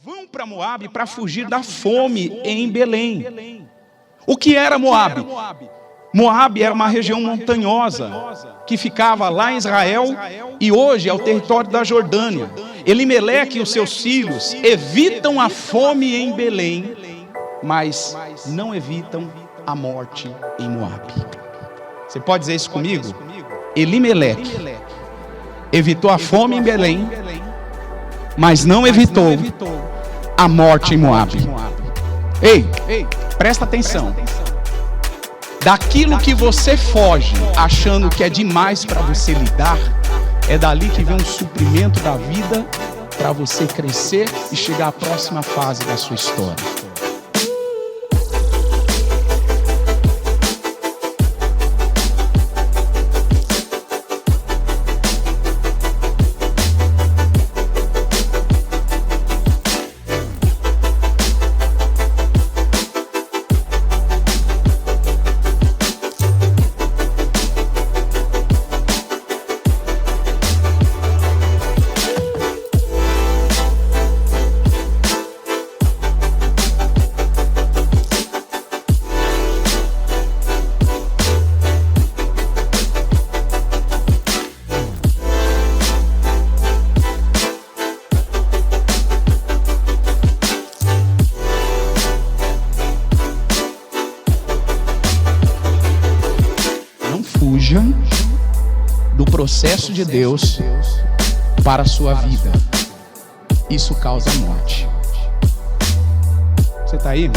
vão para Moabe para fugir da fome em Belém. O que era Moabe? Moabe era uma região montanhosa que ficava lá em Israel e hoje é o território da Jordânia. Elimeleque e os seus filhos evitam a fome em Belém, mas não evitam a morte em Moabe. Você pode dizer isso comigo? Elimeleque evitou a fome em Belém, mas não evitou a morte em Moabe. Ei, presta atenção. Daquilo que você foge, achando que é demais para você lidar, é dali que vem um suprimento da vida para você crescer e chegar à próxima fase da sua história. Fuja do processo de Deus para a sua vida. Isso causa morte. Você está aí?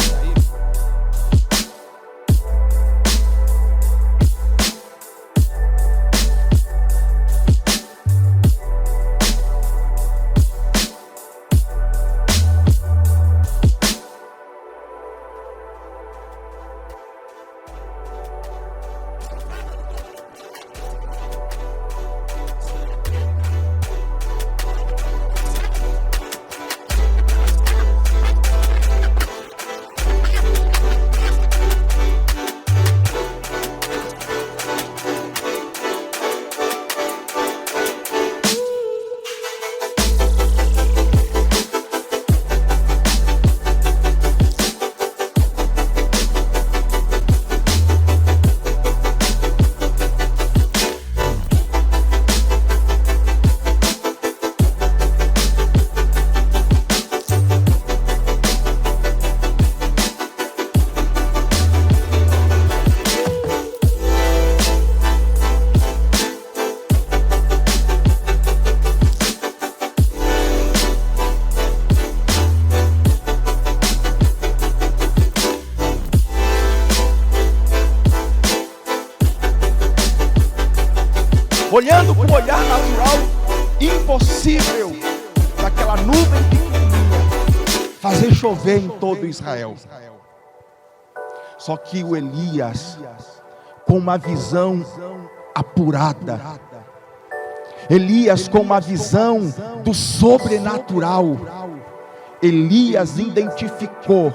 Olhando com o olhar natural, impossível daquela nuvem pequenininha fazer chover em todo Israel. Só que o Elias, com uma visão apurada, Elias com uma visão do sobrenatural, Elias identificou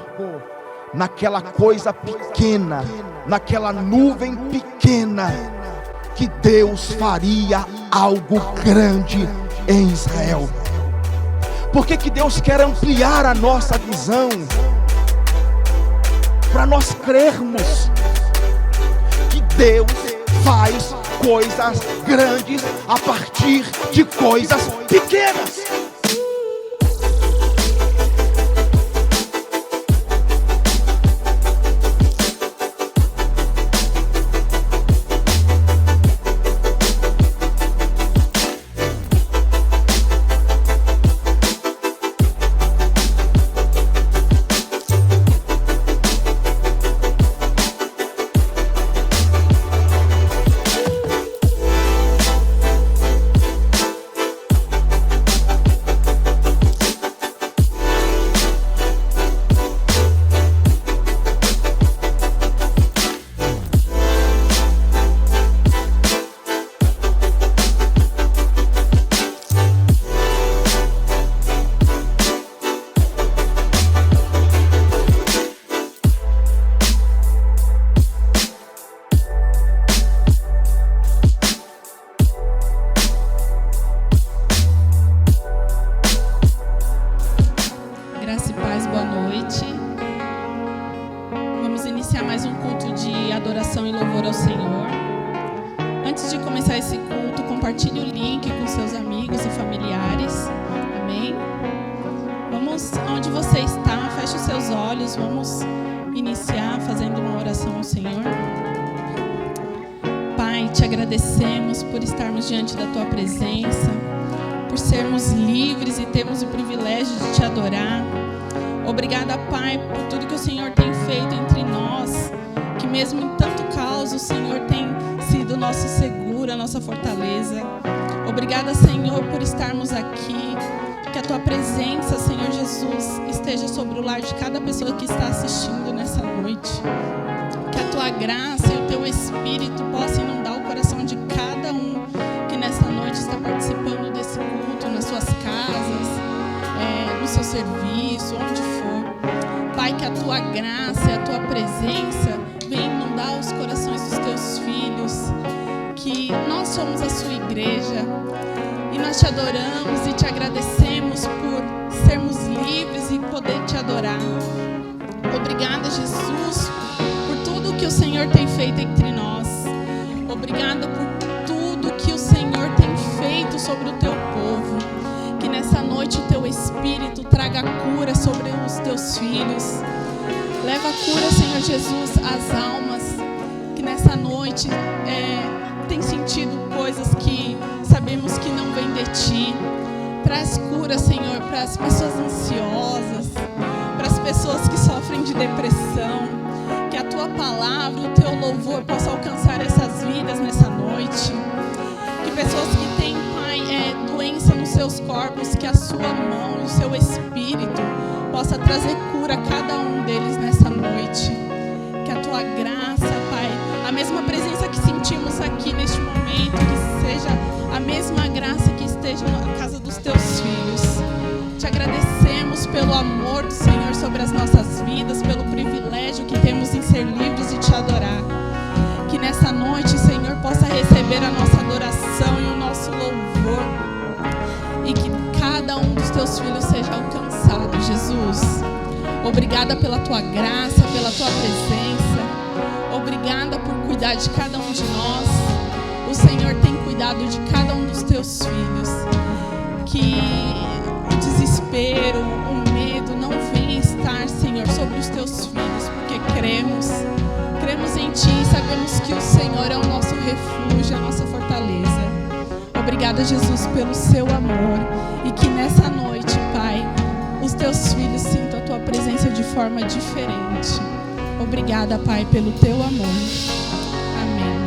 naquela coisa pequena, naquela nuvem pequena, que Deus faria algo grande em Israel. Por que Deus quer ampliar a nossa visão? Para nós crermos que Deus faz coisas grandes a partir de coisas pequenas. olhos, vamos iniciar fazendo uma oração ao Senhor. Pai, te agradecemos por estarmos diante da Tua presença, por sermos livres e termos o privilégio de Te adorar. Obrigada, Pai, por tudo que o Senhor tem feito entre nós, que mesmo em tanto caos, o Senhor tem sido nosso seguro, a nossa fortaleza. Obrigada, Senhor, por estarmos aqui. Que a Tua presença, Senhor Jesus, esteja sobre o lar de cada pessoa que está assistindo nessa noite. Que a Tua graça e o Teu Espírito possam inundar o coração de cada um que nessa noite está participando desse culto, nas suas casas, no seu serviço, onde for. Pai, que a Tua graça e a Tua presença venham inundar os corações dos Teus filhos, que nós somos a Sua igreja. E nós Te adoramos e Te agradecemos por sermos livres e poder Te adorar. Obrigada, Jesus, por tudo que o Senhor tem feito entre nós. Obrigada por tudo que o Senhor tem feito sobre o Teu povo. Que nessa noite o Teu Espírito traga cura sobre os Teus filhos. Leva a cura, Senhor Jesus, às almas que nessa noite tem sentido coisas que sabemos que não vem de Ti. Traz cura, Senhor, para as pessoas ansiosas, para as pessoas que sofrem de depressão. Que a Tua palavra, o Teu louvor possa alcançar essas vidas nessa noite. Que pessoas que têm, Pai, doença nos seus corpos, que a Sua mão e o Seu Espírito possa trazer cura a cada um deles nessa noite. Que a Tua graça, Pai, a mesma presença que sentimos aqui neste momento, que seja a mesma graça que esteja na casa dos Teus filhos. Te agradecemos pelo amor do Senhor sobre as nossas vidas, pelo privilégio que temos em ser livres e Te adorar. Que nessa noite, Senhor, possa receber a nossa adoração e o nosso louvor. E que cada um dos Teus filhos seja alcançado, Jesus. Obrigada pela Tua graça, pela Tua presença. Obrigada por cuidar de cada um de nós. O Senhor tem cuidado de cada um dos Teus filhos. Que o desespero, o medo não venha estar, Senhor, sobre os Teus filhos, porque cremos em Ti e sabemos que o Senhor é o nosso refúgio, a nossa fortaleza. Obrigada, Jesus, pelo Seu amor. E que nessa noite, Pai, os Teus filhos sintam a Tua presença de forma diferente. Obrigada, Pai, pelo Teu amor. Amém.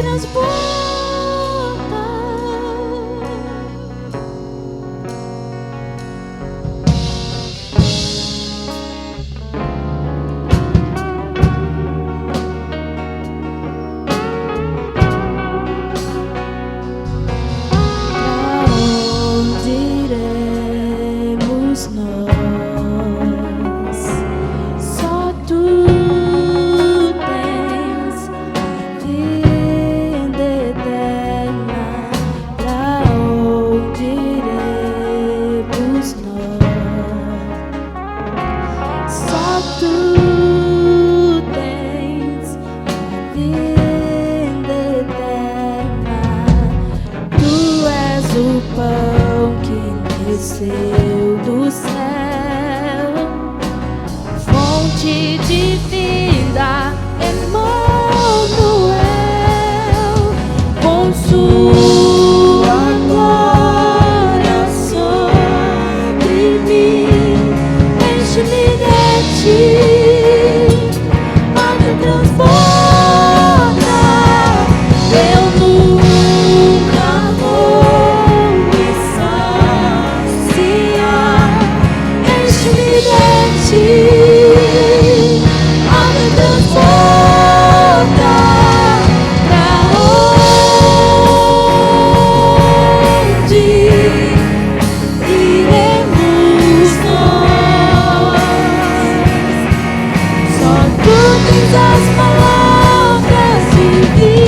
Tens desceu do céu, fonte de vida, Emmanuel, com sua glória sobre mim, enche-me de ti, água transborda, eu nunca vou me saciar, enche-me de ti, água transborda, pra onde iremos nós? Só tu tens as palavras de vida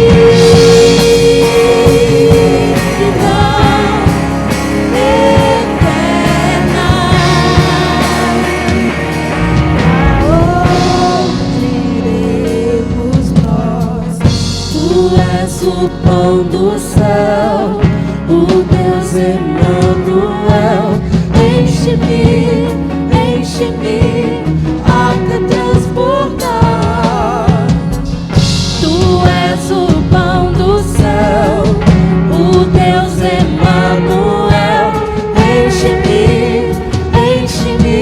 eterna. Pra onde iremos nós? Tu és o pão do céu, o Deus Emmanuel. Enche-me, enche-me até transbordar. Tu és o pão do céu, o Deus Emmanuel. Enche-me, enche-me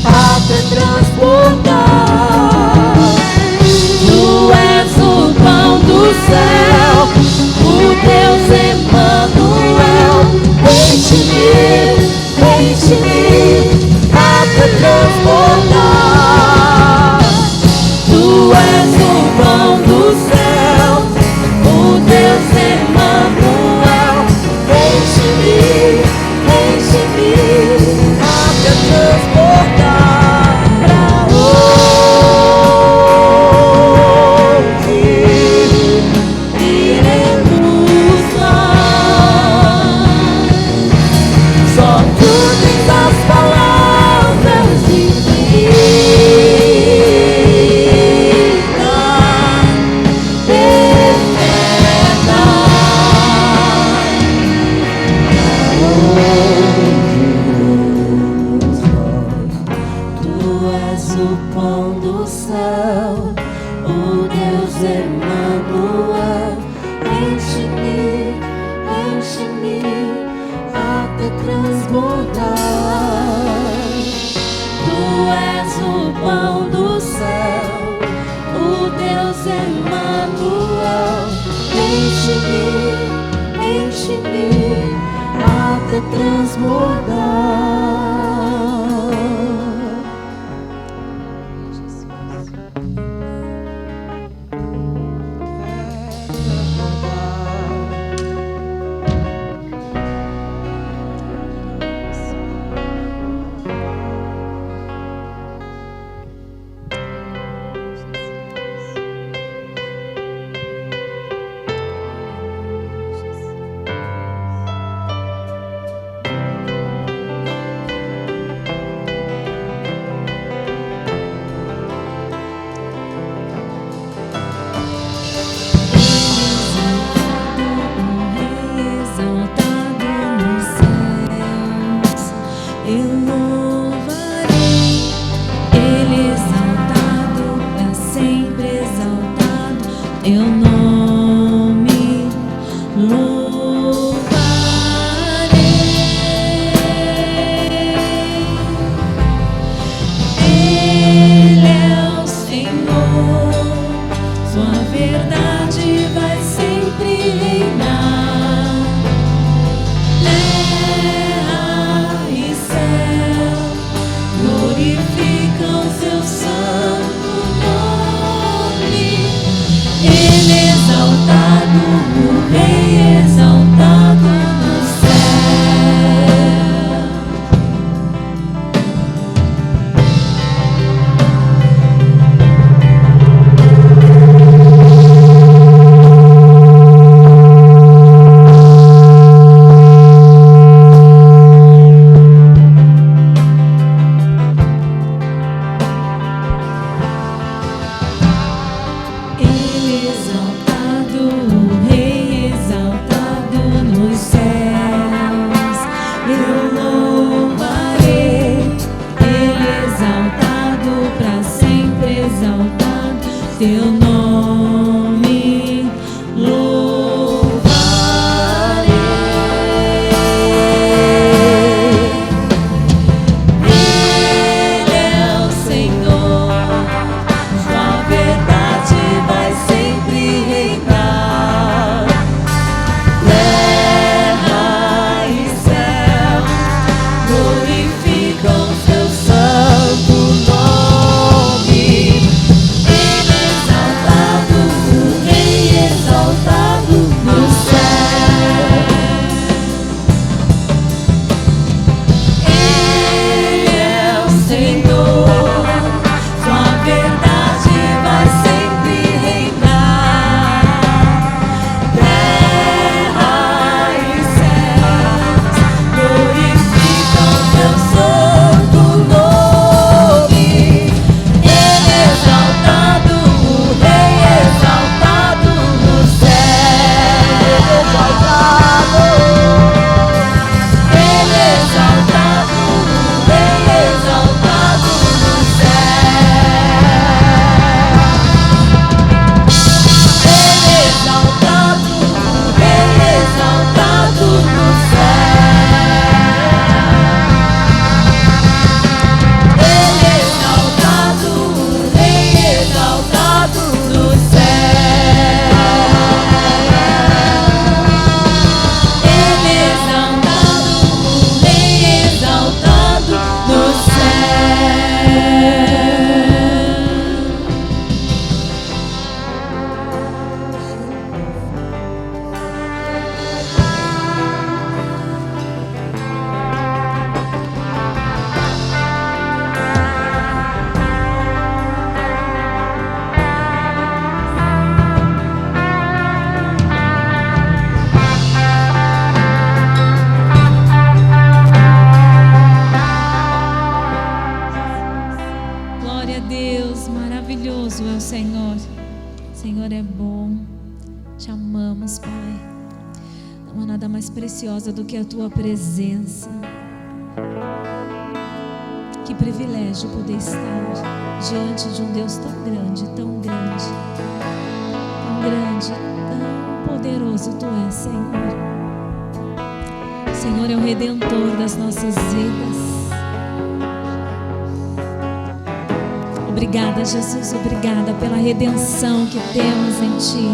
até transbordar. Tu és o pão do céu, o Deus Emmanuel. Enche-me, enche-me até transbordar. Tu és o pão do céu, o Deus Emmanuel. Enche-me, enche-me até transbordar. Pra onde iremos nós? Só tu tens as palavras de vida eterna. Tu és o pão do céu, o Deus Emmanuel. Enche-me, enche-me até transbordar. Tu és o pão do céu, o Deus Emmanuel. Enche-me, enche-me até transbordar. Eu louvo Te amamos, Pai. Não há nada mais preciosa do que a Tua presença. Que privilégio poder estar diante de um Deus tão grande, tão grande, tão grande, tão poderoso Tu és, Senhor. O Senhor é o Redentor das nossas vidas. Obrigada, Jesus, obrigada pela redenção que temos em Ti.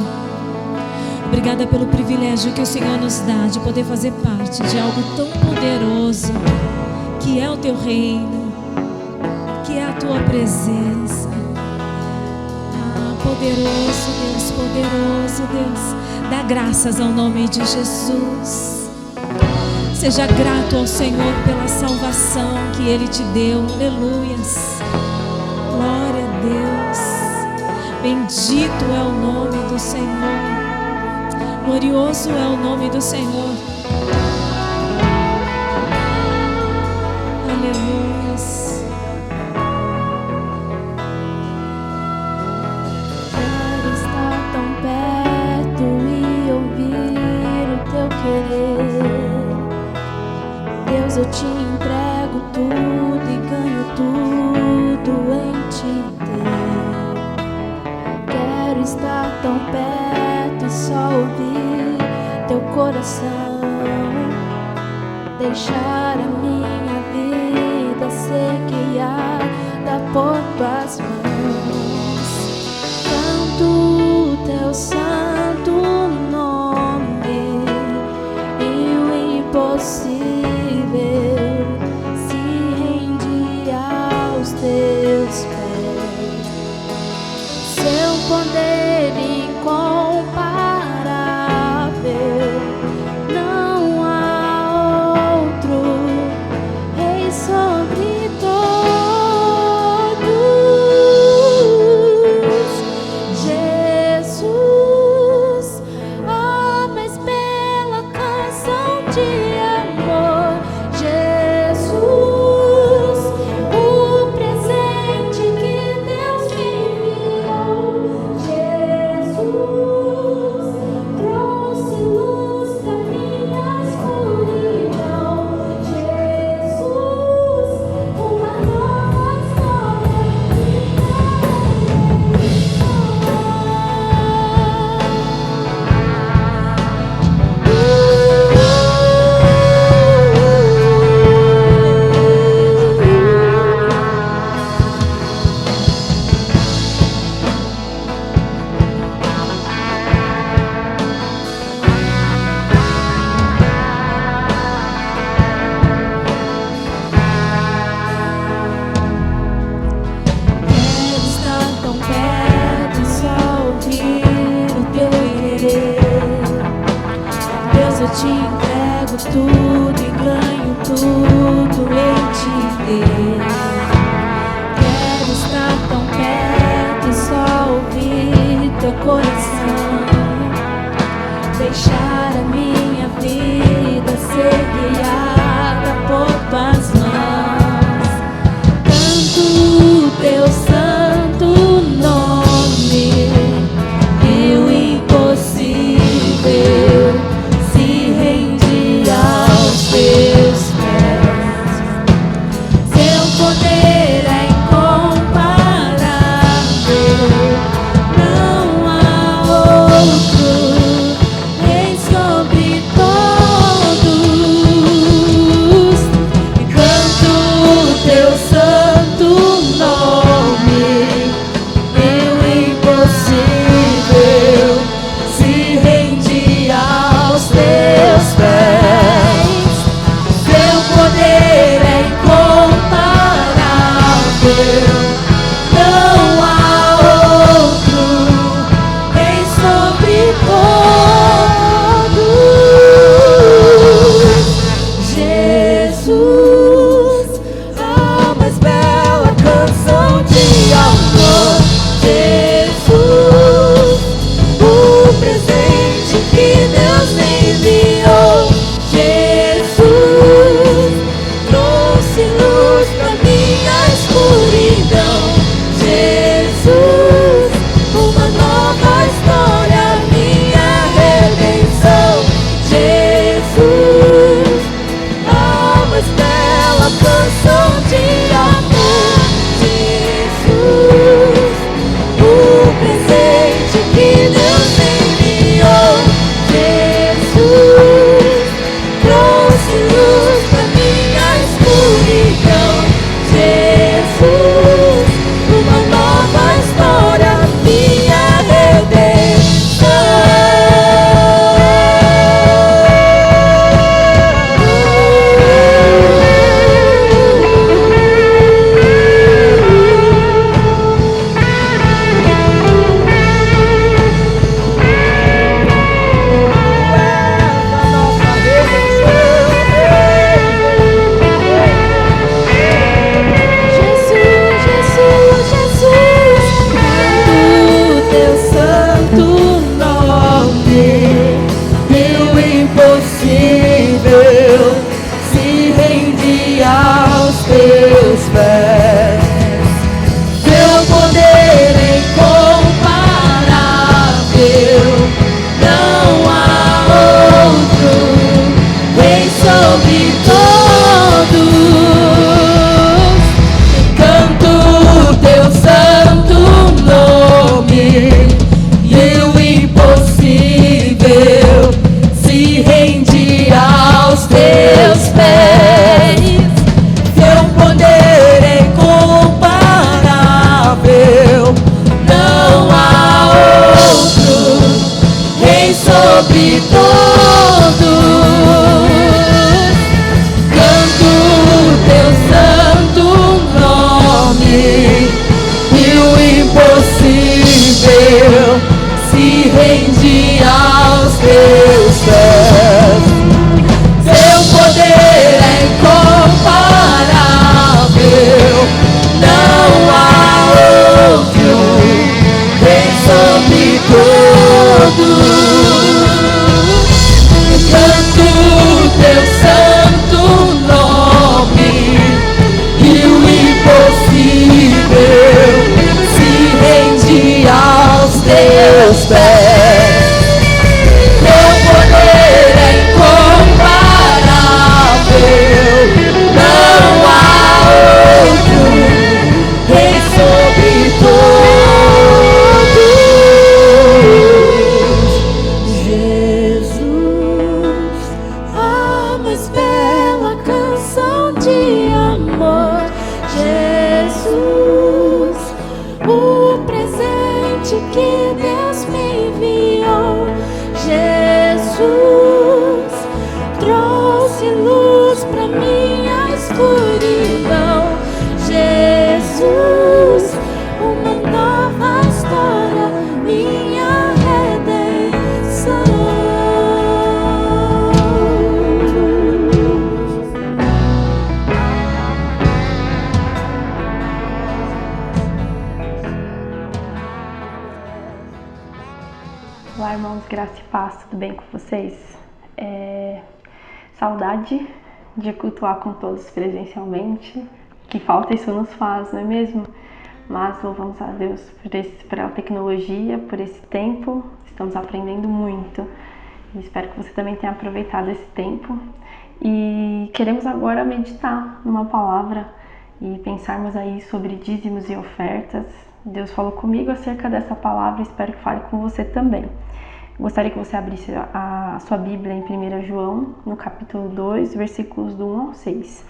Obrigada pelo privilégio que o Senhor nos dá de poder fazer parte de algo tão poderoso, que é o Teu reino, que é a Tua presença. Poderoso Deus, dá graças ao nome de Jesus. Seja grato ao Senhor pela salvação que Ele te deu. Aleluias. Glória a Deus. Bendito é o nome do Senhor. Glorioso é o nome do Senhor. Aleluias. Quero estar tão perto e ouvir o Teu querer. Deus, eu Te entrego tudo e ganho tudo em Te ter. Quero estar tão perto e só ouvir Teu coração. Deixar a minha vida ser guiada por Tuas mãos. Canto o Teu santo nome e o impossível se rende aos Teus pés. Seu poder incomparável, não há outro rei sobre todos. Jesus, oh, mas bela canção de amor. Jesus, o presente que Deus me enviou. Jesus, trouxe luz pra minha escuridão. Jesus, uma nova história Quero estar tão perto e só ouvir o Teu querer. Deus, eu Te entrego tudo e ganho tudo em Te ter. Quero estar tão perto e só ouvir Teu coração. Deixar a minha vida ser guiada por Tuas mãos. Canto o Teu santo nome e o impossível se rende aos Teus pés. Seu poder sobre todos. Canto o teu santo nome, e o impossível se rende aos teus pés. Teu poder é incomparável, não há outro rei sobre todos. Canto o teu santo nome, e o impossível se rende aos teus pés. Teu poder é incomparável, não há outro rei sobre todos. Jesus, a mais bela canção de amor. Jesus, o presente que Deus me enviou. Jesus, trouxe luz pra minha escuridão. Jesus, uma nova história, minha redenção. Olá, irmãos, graça e paz, tudo bem com vocês? Saudade de cultuar com todos presencialmente, que falta isso nos faz, não é mesmo? Mas louvamos a Deus pela tecnologia, por esse tempo, estamos aprendendo muito. E espero que você também tenha aproveitado esse tempo. E queremos agora meditar numa palavra e pensarmos aí sobre dízimos e ofertas. Deus falou comigo acerca dessa palavra, espero que fale com você também. Gostaria que você abrisse a sua Bíblia em 1 João, no capítulo 2, versículos do 1 ao 6.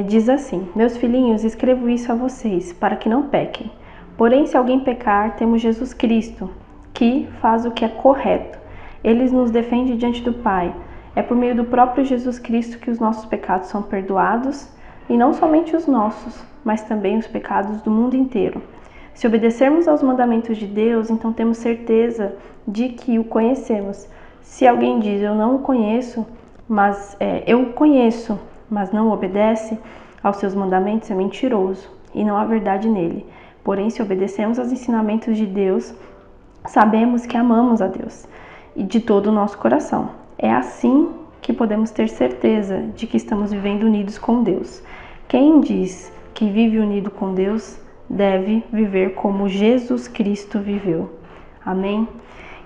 Diz assim: Meus filhinhos, escrevo isso a vocês, para que não pequem. Porém, se alguém pecar, temos Jesus Cristo, que faz o que é correto. Ele nos defende diante do Pai. É por meio do próprio Jesus Cristo que os nossos pecados são perdoados, e não somente os nossos, mas também os pecados do mundo inteiro. Se obedecermos aos mandamentos de Deus, então temos certeza de que o conhecemos. Se alguém diz, eu não o conheço, mas não obedece aos seus mandamentos, é mentiroso, e não há verdade nele. Porém, se obedecemos aos ensinamentos de Deus, sabemos que amamos a Deus, e de todo o nosso coração. É assim que podemos ter certeza de que estamos vivendo unidos com Deus. Quem diz que vive unido com Deus, deve viver como Jesus Cristo viveu. Amém?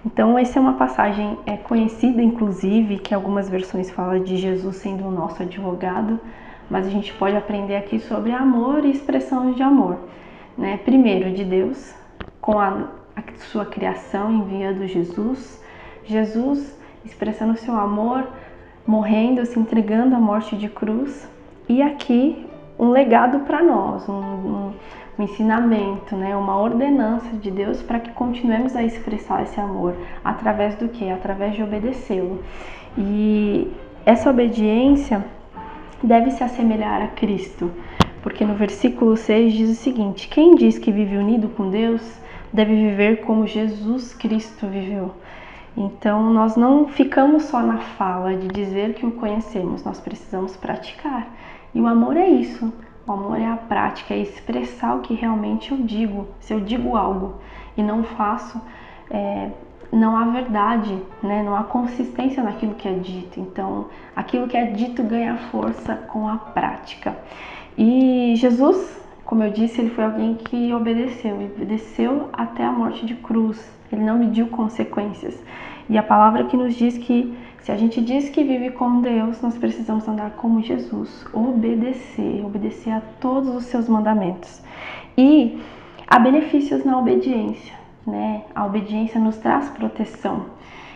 Então, essa é uma passagem conhecida, inclusive, que algumas versões falam de Jesus sendo o nosso advogado, mas a gente pode aprender aqui sobre amor e expressões de amor, né? Primeiro, de Deus, com a sua criação, enviando Jesus expressando seu amor, morrendo, se entregando à morte de cruz, e aqui um legado para nós, um ensinamento, né? Uma ordenança de Deus para que continuemos a expressar esse amor. Através do quê? Através de obedecê-lo. E essa obediência deve se assemelhar a Cristo, porque no versículo 6 diz o seguinte: quem diz que vive unido com Deus, deve viver como Jesus Cristo viveu. Então, nós não ficamos só na fala de dizer que o conhecemos, nós precisamos praticar. E o amor é isso. O amor é a prática, é expressar o que realmente eu digo. Se eu digo algo e não faço, não há verdade, né? Não há consistência naquilo que é dito. Então, aquilo que é dito ganha força com a prática. E Jesus, como eu disse, ele foi alguém que obedeceu até a morte de cruz. Ele não mediu consequências. E a palavra que nos diz que se a gente diz que vive com Deus, nós precisamos andar como Jesus, obedecer a todos os seus mandamentos. E há benefícios na obediência, né? A obediência nos traz proteção.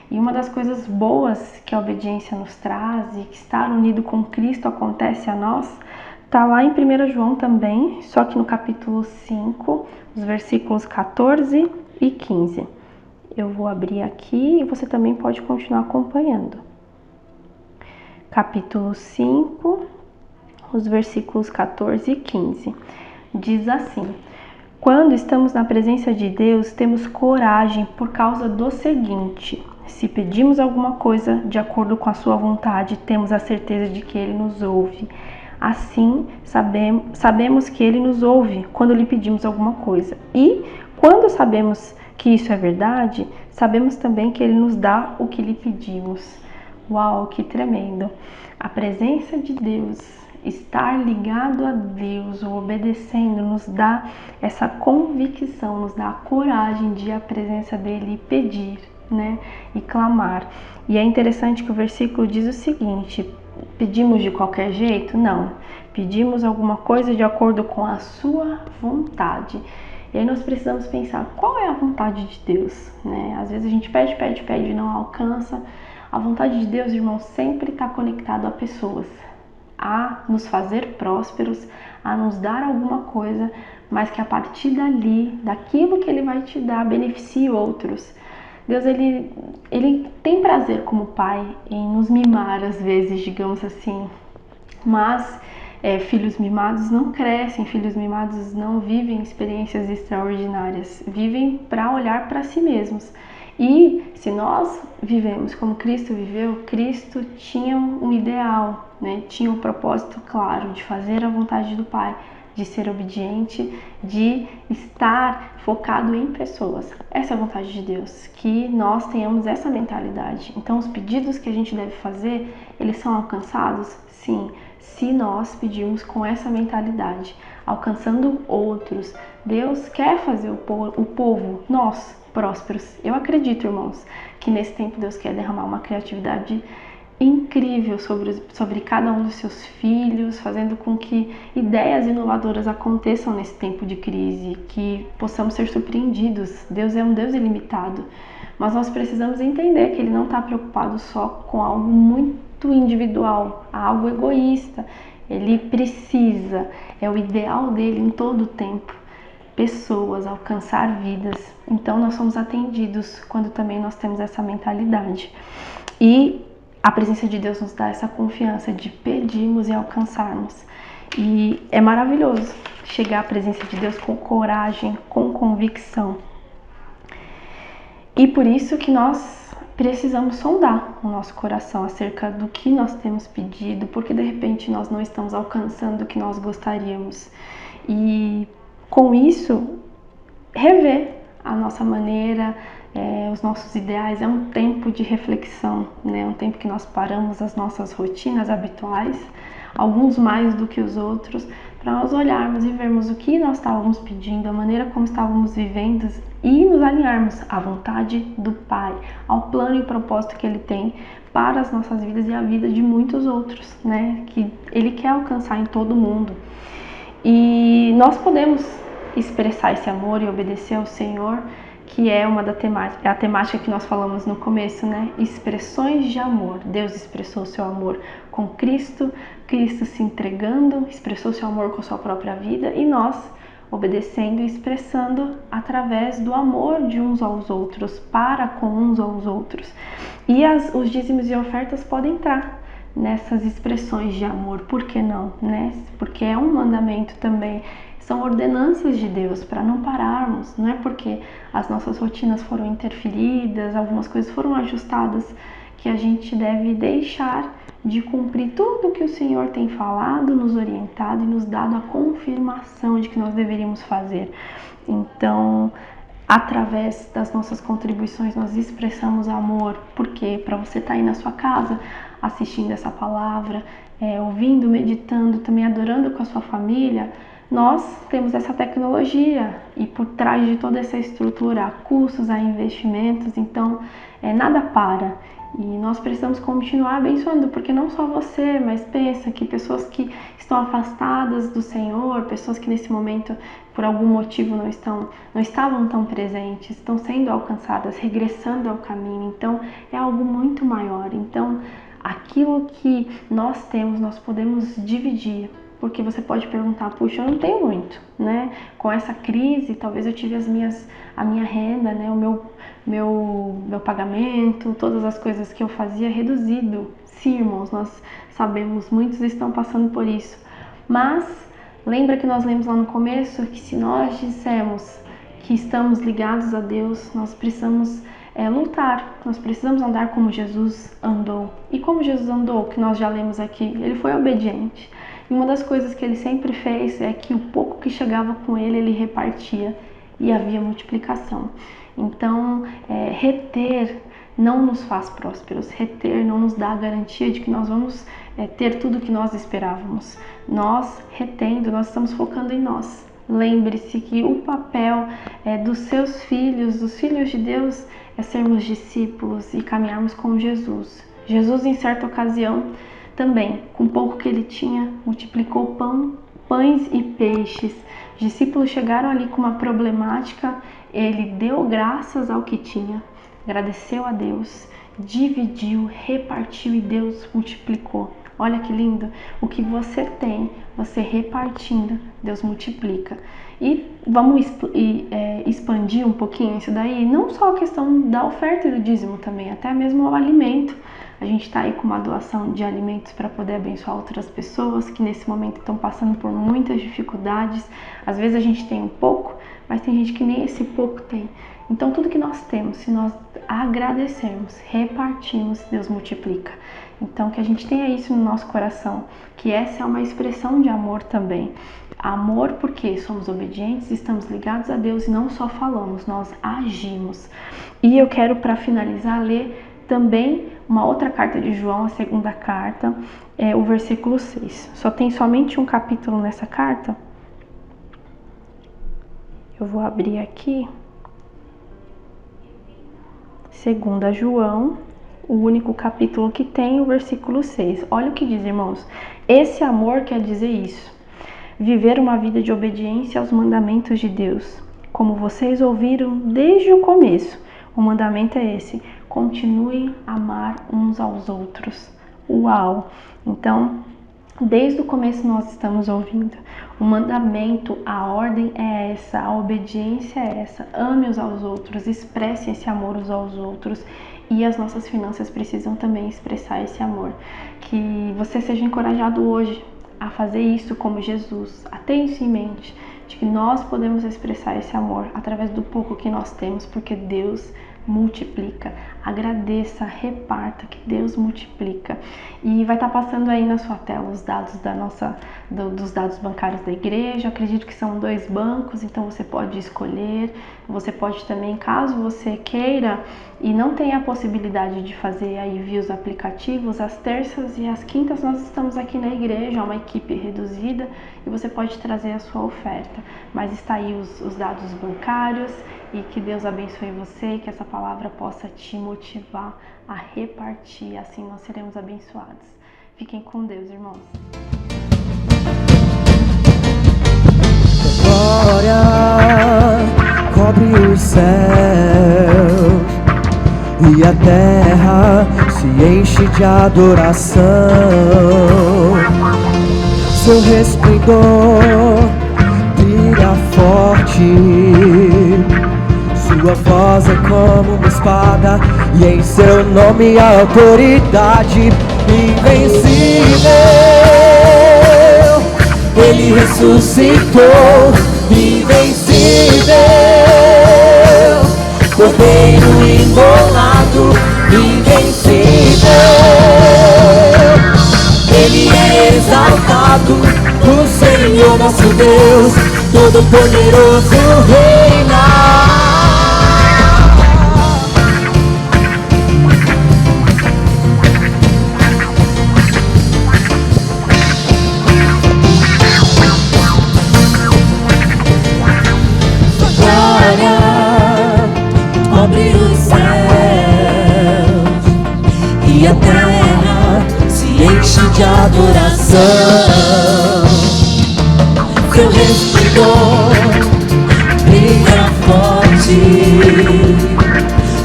E uma das coisas boas que a obediência nos traz e que estar unido com Cristo acontece a nós, está lá em 1 João também, só que no capítulo 5, os versículos 14 e 15. Eu vou abrir aqui e você também pode continuar acompanhando. Capítulo 5, os versículos 14 e 15. Diz assim: quando estamos na presença de Deus, temos coragem por causa do seguinte: se pedimos alguma coisa de acordo com a sua vontade, temos a certeza de que Ele nos ouve. Assim, sabemos que Ele nos ouve quando lhe pedimos alguma coisa. E quando sabemos que isso é verdade, sabemos também que Ele nos dá o que lhe pedimos. Uau, que tremendo! A presença de Deus, estar ligado a Deus ou obedecendo, nos dá essa convicção, nos dá a coragem de ir à presença dEle e pedir, né? E clamar. E é interessante que o versículo diz o seguinte: pedimos de qualquer jeito? Não. Pedimos alguma coisa de acordo com a sua vontade. E aí nós precisamos pensar, qual é a vontade de Deus, né? Às vezes a gente pede e não alcança. A vontade de Deus, irmão, sempre está conectado a pessoas, a nos fazer prósperos, a nos dar alguma coisa, mas que a partir dali, daquilo que Ele vai te dar, beneficie outros. Deus, ele tem prazer como Pai em nos mimar às vezes, digamos assim, mas filhos mimados não crescem, filhos mimados não vivem experiências extraordinárias, vivem para olhar para si mesmos. E se nós vivemos como Cristo viveu, Cristo tinha um ideal, né? Tinha um propósito claro de fazer a vontade do Pai, de ser obediente, de estar focado em pessoas. Essa é a vontade de Deus, que nós tenhamos essa mentalidade. Então, os pedidos que a gente deve fazer, eles são alcançados? Sim, se nós pedirmos com essa mentalidade, alcançando outros. Deus quer fazer o povo, nós, prósperos. Eu acredito, irmãos, que nesse tempo Deus quer derramar uma criatividade incrível sobre cada um dos seus filhos, fazendo com que ideias inovadoras aconteçam nesse tempo de crise, que possamos ser surpreendidos. Deus é um Deus ilimitado, mas nós precisamos entender que Ele não está preocupado só com algo muito individual, algo egoísta. Ele precisa, é o ideal dele em todo o tempo, pessoas, alcançar vidas. Então nós somos atendidos quando também nós temos essa mentalidade. E a presença de Deus nos dá essa confiança de pedirmos e alcançarmos. E é maravilhoso chegar à presença de Deus com coragem, com convicção. E por isso que nós precisamos sondar o nosso coração acerca do que nós temos pedido, porque de repente nós não estamos alcançando o que nós gostaríamos. E com isso, rever a nossa maneira, os nossos ideais. É um tempo de reflexão, né? Um tempo que nós paramos as nossas rotinas habituais, alguns mais do que os outros, para nós olharmos e vermos o que nós estávamos pedindo, a maneira como estávamos vivendo e nos alinharmos à vontade do Pai, ao plano e propósito que Ele tem para as nossas vidas e a vida de muitos outros, né? Que Ele quer alcançar em todo mundo. E nós podemos expressar esse amor e obedecer ao Senhor, que é a temática que nós falamos no começo, né? Expressões de amor. Deus expressou o seu amor com Cristo, Cristo se entregando, expressou seu amor com a sua própria vida, e nós obedecendo e expressando através do amor de uns aos outros, para com uns aos outros. E os dízimos e ofertas podem entrar nessas expressões de amor, por que não, né? Porque é um mandamento também, são ordenanças de Deus para não pararmos, não é porque as nossas rotinas foram interferidas, algumas coisas foram ajustadas, que a gente deve deixar de cumprir tudo que o Senhor tem falado, nos orientado e nos dado a confirmação de que nós deveríamos fazer. Então, através das nossas contribuições, nós expressamos amor, porque para você estar aí na sua casa, assistindo essa palavra, ouvindo, meditando, também adorando com a sua família, nós temos essa tecnologia e por trás de toda essa estrutura há custos, há investimentos, então nada para. E nós precisamos continuar abençoando, porque não só você, mas pensa que pessoas que estão afastadas do Senhor, pessoas que nesse momento por algum motivo não estavam tão presentes, estão sendo alcançadas, regressando ao caminho. Então é algo muito maior. Então aquilo que nós temos, nós podemos dividir porque você pode perguntar, puxa, eu não tenho muito, né? Com essa crise, talvez eu tive a minha renda, né? O meu pagamento, todas as coisas que eu fazia reduzido. Sim, irmãos, nós sabemos, muitos estão passando por isso. Mas, lembra que nós lemos lá no começo que se nós dissermos que estamos ligados a Deus, nós precisamos lutar, nós precisamos andar como Jesus andou. E como Jesus andou, que nós já lemos aqui, ele foi obediente. E uma das coisas que ele sempre fez é que o pouco que chegava com ele, ele repartia e havia multiplicação. Então, reter não nos faz prósperos, reter não nos dá a garantia de que nós vamos ter tudo o que nós esperávamos. Nós, retendo, nós estamos focando em nós. Lembre-se que o papel dos seus filhos, dos filhos de Deus, é sermos discípulos e caminharmos com Jesus. Jesus, em certa ocasião, também, com pouco que ele tinha, multiplicou pães e peixes. Os discípulos chegaram ali com uma problemática, ele deu graças ao que tinha, agradeceu a Deus, dividiu, repartiu e Deus multiplicou. Olha que lindo, o que você tem, você repartindo, Deus multiplica. E vamos expandir um pouquinho isso daí, não só a questão da oferta e do dízimo também, até mesmo o alimento. A gente está aí com uma doação de alimentos para poder abençoar outras pessoas que nesse momento estão passando por muitas dificuldades. Às vezes a gente tem um pouco, mas tem gente que nem esse pouco tem. Então tudo que nós temos, se nós agradecermos, repartimos, Deus multiplica. Então que a gente tenha isso no nosso coração, que essa é uma expressão de amor também. Amor porque somos obedientes, estamos ligados a Deus e não só falamos, nós agimos. E eu quero, para finalizar, ler também uma outra carta de João, a segunda carta, o versículo 6. Tem somente um capítulo nessa carta. Eu vou abrir aqui. 2 João, o único capítulo que tem, o versículo 6. Olha o que diz, irmãos. Esse amor quer dizer isso. Viver uma vida de obediência aos mandamentos de Deus. Como vocês ouviram desde o começo, o mandamento é esse. Continuem a amar uns aos outros. Uau! Então, desde o começo nós estamos ouvindo. O mandamento, a ordem é essa, a obediência é essa. Ame uns aos outros, expresse esse amor uns aos outros. E as nossas finanças precisam também expressar esse amor. Que você seja encorajado hoje a fazer isso como Jesus. A ter isso em mente, de que nós podemos expressar esse amor através do pouco que nós temos, porque Deus multiplica. Agradeça, reparta, que Deus multiplica. E vai estar passando aí na sua tela os dados dos dados bancários da igreja. Eu acredito que são 2 bancos, então você pode escolher. Você pode também, caso você queira e não tenha a possibilidade de fazer aí via os aplicativos, às terças e às quintas nós estamos aqui na igreja, uma equipe reduzida, e você pode trazer a sua oferta. Mas está aí os dados bancários, e que Deus abençoe você, que essa palavra possa te motivar a repartir, assim nós seremos abençoados. Fiquem com Deus, irmãos. Glória cobre os céus e a terra se enche de adoração. Seu resplendor brilha forte, sua voz é como uma espada, e em seu nome a autoridade invencível. Ele ressuscitou, invencível. Cordeiro imolado, invencível. Ele é exaltado, o Senhor nosso Deus, Todo-Poderoso reina. Cobre os céus e a terra se enche de adoração. Seu resplendor brilha forte,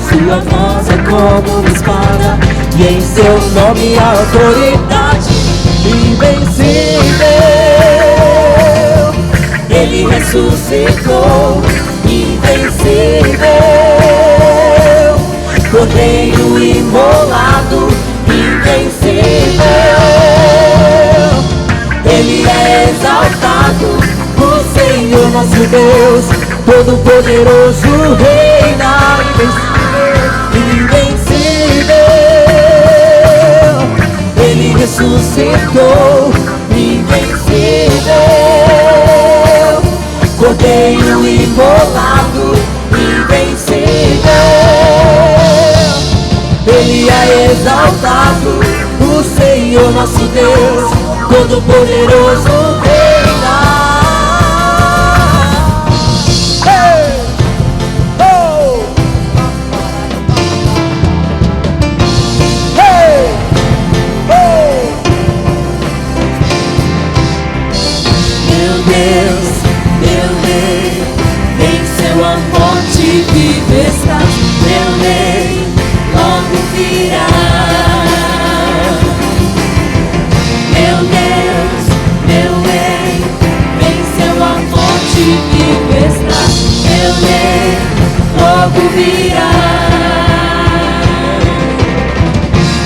sua voz é como uma espada, e em seu nome a autoridade invencível. Ele ressuscitou, invencível. Cordeiro imolado, invencível. Ele é exaltado, o Senhor nosso Deus, Todo-Poderoso, reina, invencível. Ele ressuscitou, invencível. Cordeiro imolado, invencível. Ele é exaltado, o Senhor nosso Deus, Todo-Poderoso, reina. Hey! Oh! Hey! Oh! Meu Deus, meu Rei, venceu a morte, vivo estás. Meu Rei, logo virá. Meu Deus, meu Rei, venceu a morte, vivo está. Meu Rei, logo virá.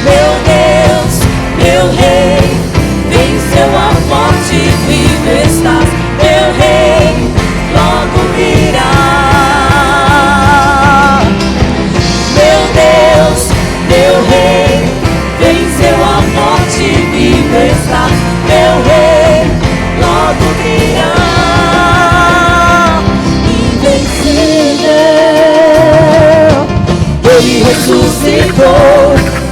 Meu Deus, meu Rei, venceu a morte, vivo está. Meu Rei, logo virá. Meu Deus, meu Rei, venceu a morte, vivo está. Meu Rei, logo virá. Invencível. Ele ressuscitou,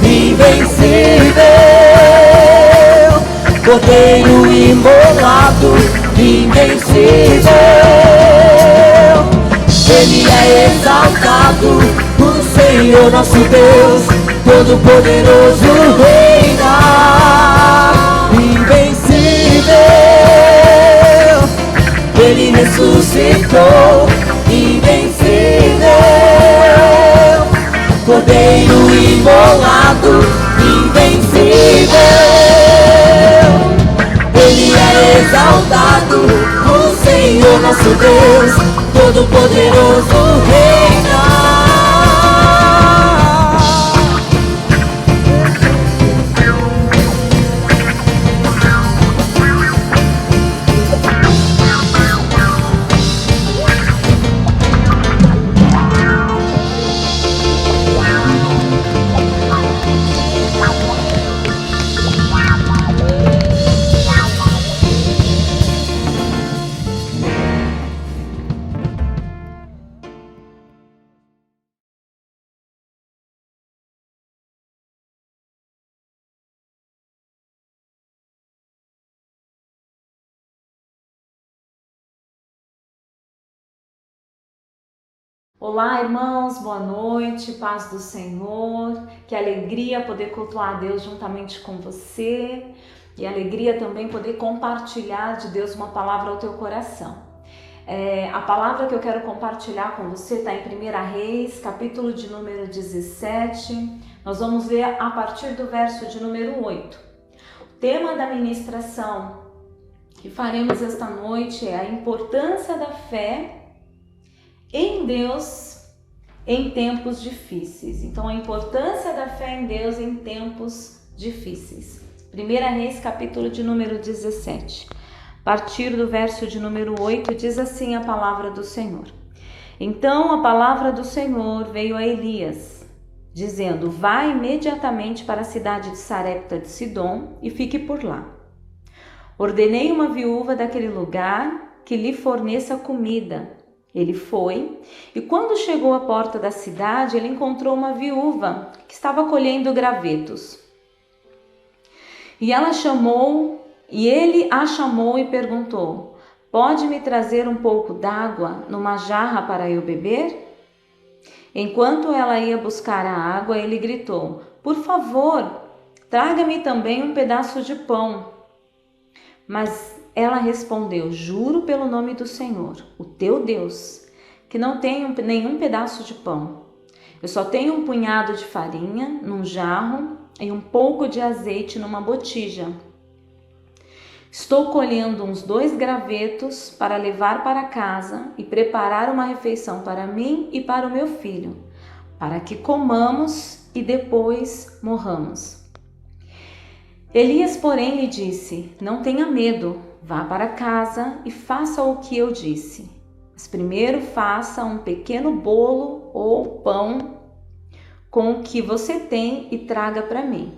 invencível. Cordeiro imolado, invencível. Ele é exaltado, o Senhor nosso Deus, Todo-Poderoso, reina, invencível. Ele ressuscitou, invencível. Cordeiro imolado, invencível. Ele é exaltado, o Senhor nosso Deus, Todo-Poderoso, reina. Olá, irmãos, boa noite, paz do Senhor, que alegria poder cultuar a Deus juntamente com você e alegria também poder compartilhar de Deus uma palavra ao teu coração. A palavra que eu quero compartilhar com você está em 1 Reis, capítulo de número 17, nós vamos ler a partir do verso de número 8. O tema da ministração que faremos esta noite é a importância da fé em Deus em tempos difíceis. Então, a importância da fé em Deus em tempos difíceis. 1 Reis, capítulo de número 17. A partir do verso de número 8, diz assim a palavra do Senhor. Então, a palavra do Senhor veio a Elias, dizendo: vai imediatamente para a cidade de Sarepta de Sidom e fique por lá. Ordenei uma viúva daquele lugar que lhe forneça comida. Ele foi, e quando chegou à porta da cidade, ele encontrou uma viúva que estava colhendo gravetos. E ele a chamou e perguntou: pode me trazer um pouco d'água numa jarra para eu beber? Enquanto ela ia buscar a água, ele gritou: por favor, traga-me também um pedaço de pão. Mas ela respondeu: juro pelo nome do Senhor, o teu Deus, que não tenho nenhum pedaço de pão. Eu só tenho um punhado de farinha num jarro e um pouco de azeite numa botija. Estou colhendo uns 2 gravetos para levar para casa e preparar uma refeição para mim e para o meu filho, para que comamos e depois morramos. Elias, porém, lhe disse: Não tenha medo, vá para casa e faça o que eu disse. Mas primeiro faça um pequeno bolo ou pão com o que você tem e traga para mim.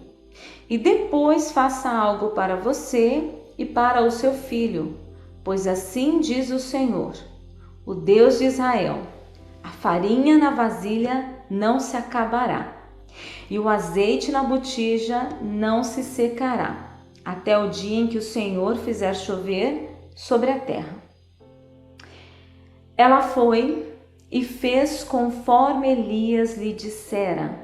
E depois faça algo para você e para o seu filho, pois assim diz o Senhor, o Deus de Israel: a farinha na vasilha não se acabará, e o azeite na botija não se secará, até o dia em que o Senhor fizer chover sobre a terra. Ela foi e fez conforme Elias lhe dissera,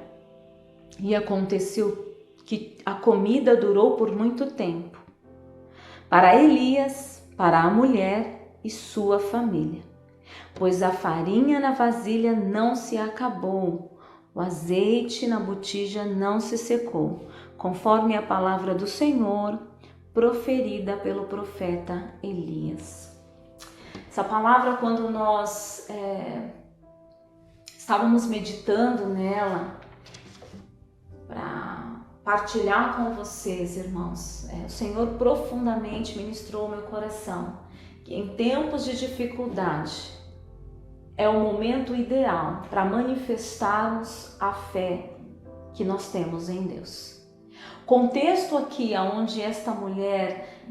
e aconteceu que a comida durou por muito tempo, para Elias, para a mulher e sua família, pois a farinha na vasilha não se acabou, o azeite na botija não se secou, conforme a palavra do Senhor proferida pelo profeta Elias. Essa palavra, quando nós estávamos meditando nela, para partilhar com vocês, irmãos, o Senhor profundamente ministrou ao meu coração que em tempos de dificuldade é o momento ideal para manifestarmos a fé que nós temos em Deus. O contexto aqui onde esta mulher,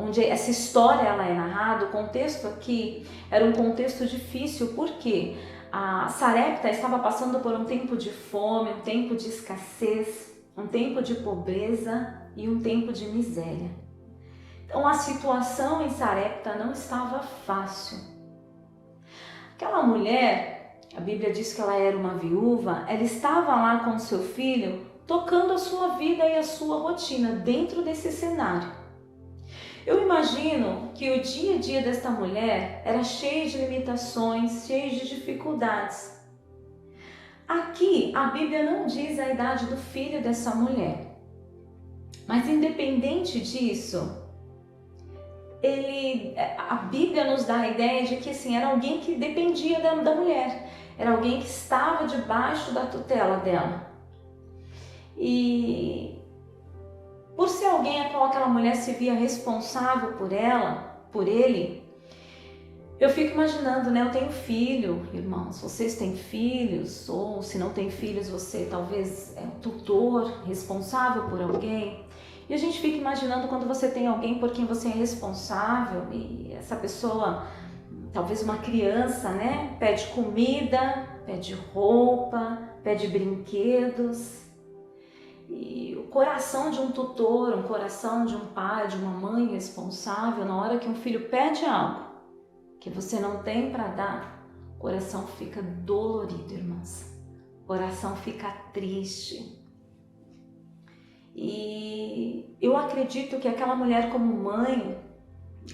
onde essa história ela é narrada, o contexto aqui era um contexto difícil, porque a Sarepta estava passando por um tempo de fome, um tempo de escassez, um tempo de pobreza e um tempo de miséria. Então a situação em Sarepta não estava fácil. Aquela mulher, a Bíblia diz que ela era uma viúva, ela estava lá com seu filho, tocando a sua vida e a sua rotina dentro desse cenário. Eu imagino que o dia a dia desta mulher era cheio de limitações, cheio de dificuldades. Aqui a Bíblia não diz a idade do filho dessa mulher, mas independente disso, a Bíblia nos dá a ideia de que assim, era alguém que dependia da mulher, era alguém que estava debaixo da tutela dela. E por ser alguém a qual aquela mulher se via responsável por ele, eu fico imaginando, né? Eu tenho filho, irmãos, vocês têm filhos, ou se não tem filhos, você talvez é um tutor responsável por alguém. E a gente fica imaginando quando você tem alguém por quem você é responsável e essa pessoa, talvez uma criança, né? Pede comida, pede roupa, pede brinquedos. E o coração de um tutor, o coração de um pai, de uma mãe responsável, na hora que um filho pede algo que você não tem para dar, o coração fica dolorido, irmãs. O coração fica triste. E eu acredito que aquela mulher, como mãe,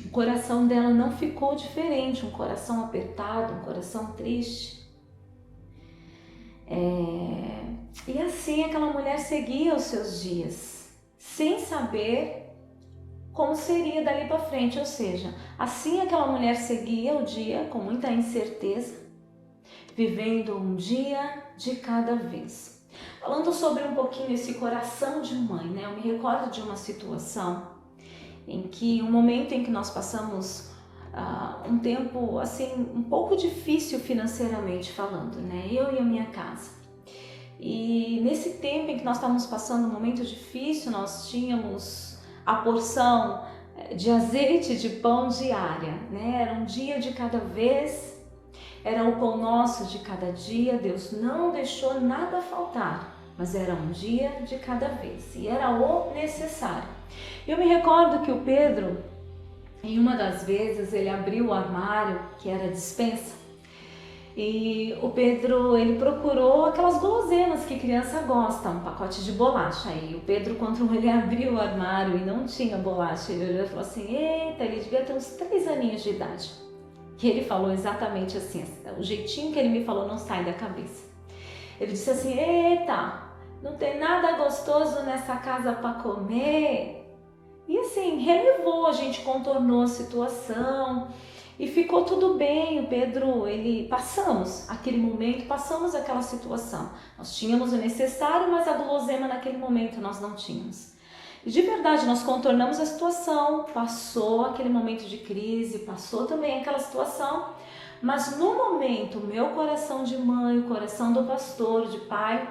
o coração dela não ficou diferente, um coração apertado, um coração triste. E assim aquela mulher seguia os seus dias, sem saber como seria dali para frente, ou seja, assim aquela mulher seguia o dia com muita incerteza, vivendo um dia de cada vez. Falando sobre um pouquinho esse coração de mãe, né? Eu me recordo de uma situação em que, um momento em que nós passamos um tempo assim um pouco difícil financeiramente falando, né? Eu e a minha casa. E nesse tempo em que nós estávamos passando um momento difícil, nós tínhamos a porção de azeite de pão diária, né? Era um dia de cada vez, era o pão nosso de cada dia. Deus não deixou nada faltar, mas era um dia de cada vez e era o necessário. Eu me recordo que o Pedro, em uma das vezes, ele abriu o armário, que era a despensa, e o Pedro, ele procurou aquelas guloseimas que criança gosta, um pacote de bolacha. E o Pedro, quando ele abriu o armário e não tinha bolacha, ele olhou e falou assim: eita, ele devia ter uns 3 aninhos de idade. E ele falou exatamente assim, o jeitinho que ele me falou não sai da cabeça. Ele disse assim: eita, não tem nada gostoso nessa casa para comer. E assim, relevou, a gente contornou a situação e ficou tudo bem. O Pedro, passamos aquele momento, passamos aquela situação. Nós tínhamos o necessário, mas a guloseima naquele momento nós não tínhamos. E de verdade, nós contornamos a situação, passou aquele momento de crise, passou também aquela situação, mas no momento, meu coração de mãe, o coração do pastor, de pai,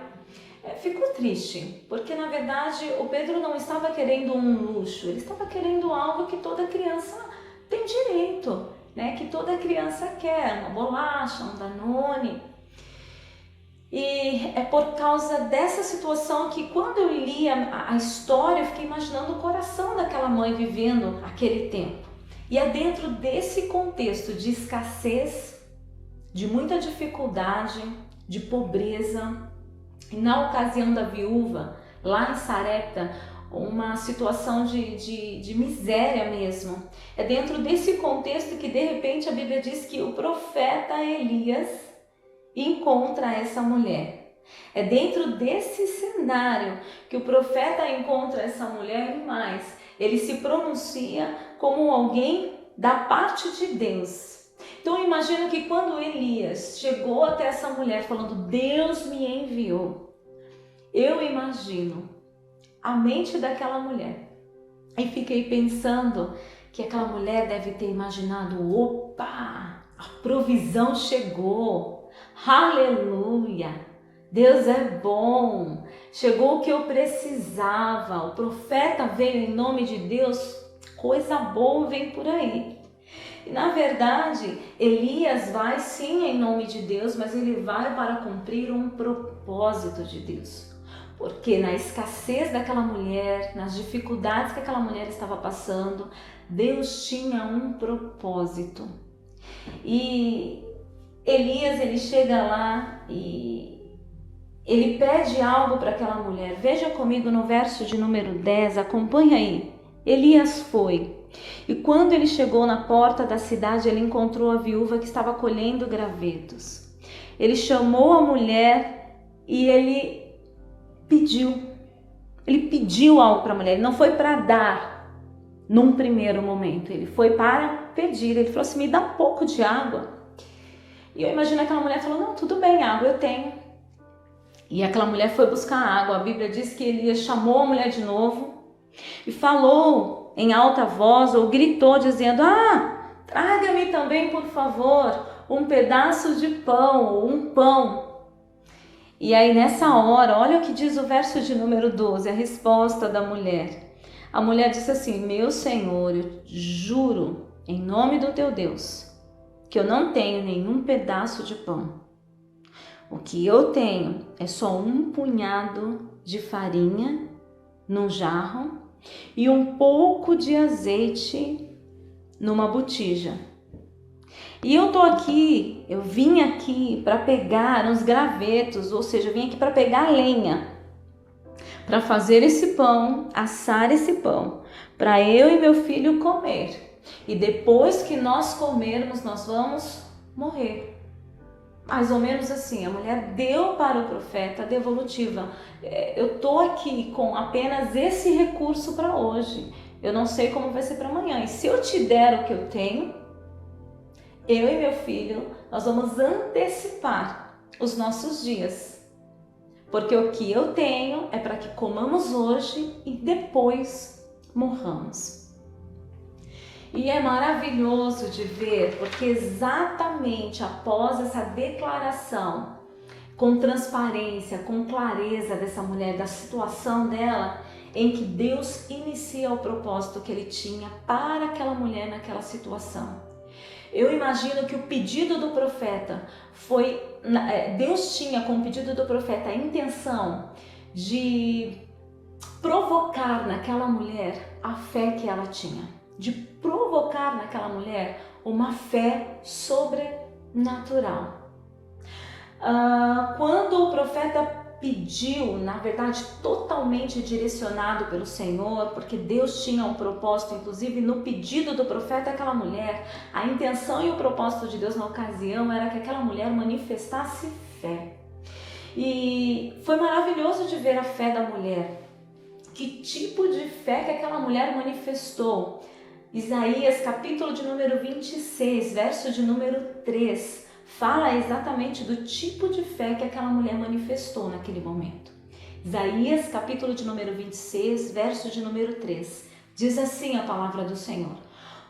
ficou triste, porque na verdade o Pedro não estava querendo um luxo, ele estava querendo algo que toda criança tem direito, né? Que toda criança quer, uma bolacha, um Danone. E é por causa dessa situação que quando eu li a história, eu fiquei imaginando o coração daquela mãe vivendo aquele tempo. E é dentro desse contexto de escassez, de muita dificuldade, de pobreza, e na ocasião da viúva, lá em Sarepta, uma situação de miséria mesmo. É dentro desse contexto que de repente a Bíblia diz que o profeta Elias encontra essa mulher. É dentro desse cenário que o profeta encontra essa mulher e mais, ele se pronuncia como alguém da parte de Deus. Então eu imagino que quando Elias chegou até essa mulher falando, Deus me enviou, eu imagino a mente daquela mulher. E fiquei pensando que aquela mulher deve ter imaginado, opa, a provisão chegou, aleluia, Deus é bom, chegou o que eu precisava, o profeta veio em nome de Deus, coisa boa vem por aí. E na verdade, Elias vai sim em nome de Deus, mas ele vai para cumprir um propósito de Deus. Porque na escassez daquela mulher, nas dificuldades que aquela mulher estava passando, Deus tinha um propósito. E Elias, ele chega lá e ele pede algo para aquela mulher. Veja comigo no verso de número 10, acompanha aí. Elias foi. E quando ele chegou na porta da cidade, ele encontrou a viúva que estava colhendo gravetos. Ele chamou a mulher e ele pediu algo para a mulher. Ele não foi para dar num primeiro momento, ele foi para pedir. Ele falou assim, me dá um pouco de água. E eu imagino aquela mulher falou, não, tudo bem, água eu tenho. E aquela mulher foi buscar água. A Bíblia diz que Elias chamou a mulher de novo e falou em alta voz, ou gritou dizendo, traga-me também, por favor, um pedaço de pão, ou um pão. E aí nessa hora, olha o que diz o verso de número 12, a resposta da mulher. A mulher disse assim, meu Senhor, eu juro em nome do teu Deus, que eu não tenho nenhum pedaço de pão. O que eu tenho é só um punhado de farinha num jarro e um pouco de azeite numa botija. E eu vim aqui para pegar uns gravetos, ou seja, eu vim aqui para pegar lenha, para fazer esse pão, assar esse pão, para eu e meu filho comer. E depois que nós comermos, nós vamos morrer. Mais ou menos assim, a mulher deu para o profeta a devolutiva. Eu estou aqui com apenas esse recurso para hoje. Eu não sei como vai ser para amanhã. E se eu te der o que eu tenho, eu e meu filho, nós vamos antecipar os nossos dias. Porque o que eu tenho é para que comamos hoje e depois morramos. E é maravilhoso de ver, porque exatamente após essa declaração, com transparência, com clareza dessa mulher, da situação dela, em que Deus inicia o propósito que Ele tinha para aquela mulher naquela situação. Eu imagino que o pedido do profeta foi, Deus tinha com o pedido do profeta a intenção de provocar naquela mulher a fé que ela tinha, de provocar naquela mulher uma fé sobrenatural. Quando o profeta pediu, na verdade totalmente direcionado pelo Senhor, porque Deus tinha um propósito, inclusive no pedido do profeta àquela mulher, a intenção e o propósito de Deus na ocasião era que aquela mulher manifestasse fé. E foi maravilhoso de ver a fé da mulher. Que tipo de fé que aquela mulher manifestou? Isaías, capítulo de número 26, verso de número 3, fala exatamente do tipo de fé que aquela mulher manifestou naquele momento. Isaías, capítulo de número 26, verso de número 3, diz assim a palavra do Senhor: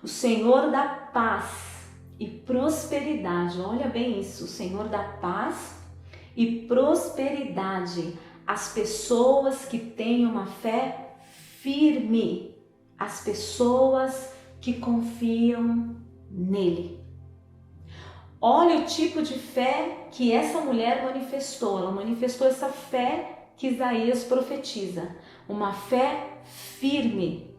o Senhor dá paz e prosperidade, olha bem isso, o Senhor dá paz e prosperidade às pessoas que têm uma fé firme, às pessoas que confiam nele. Olha o tipo de fé que essa mulher manifestou. Ela manifestou essa fé que Isaías profetiza. Uma fé firme.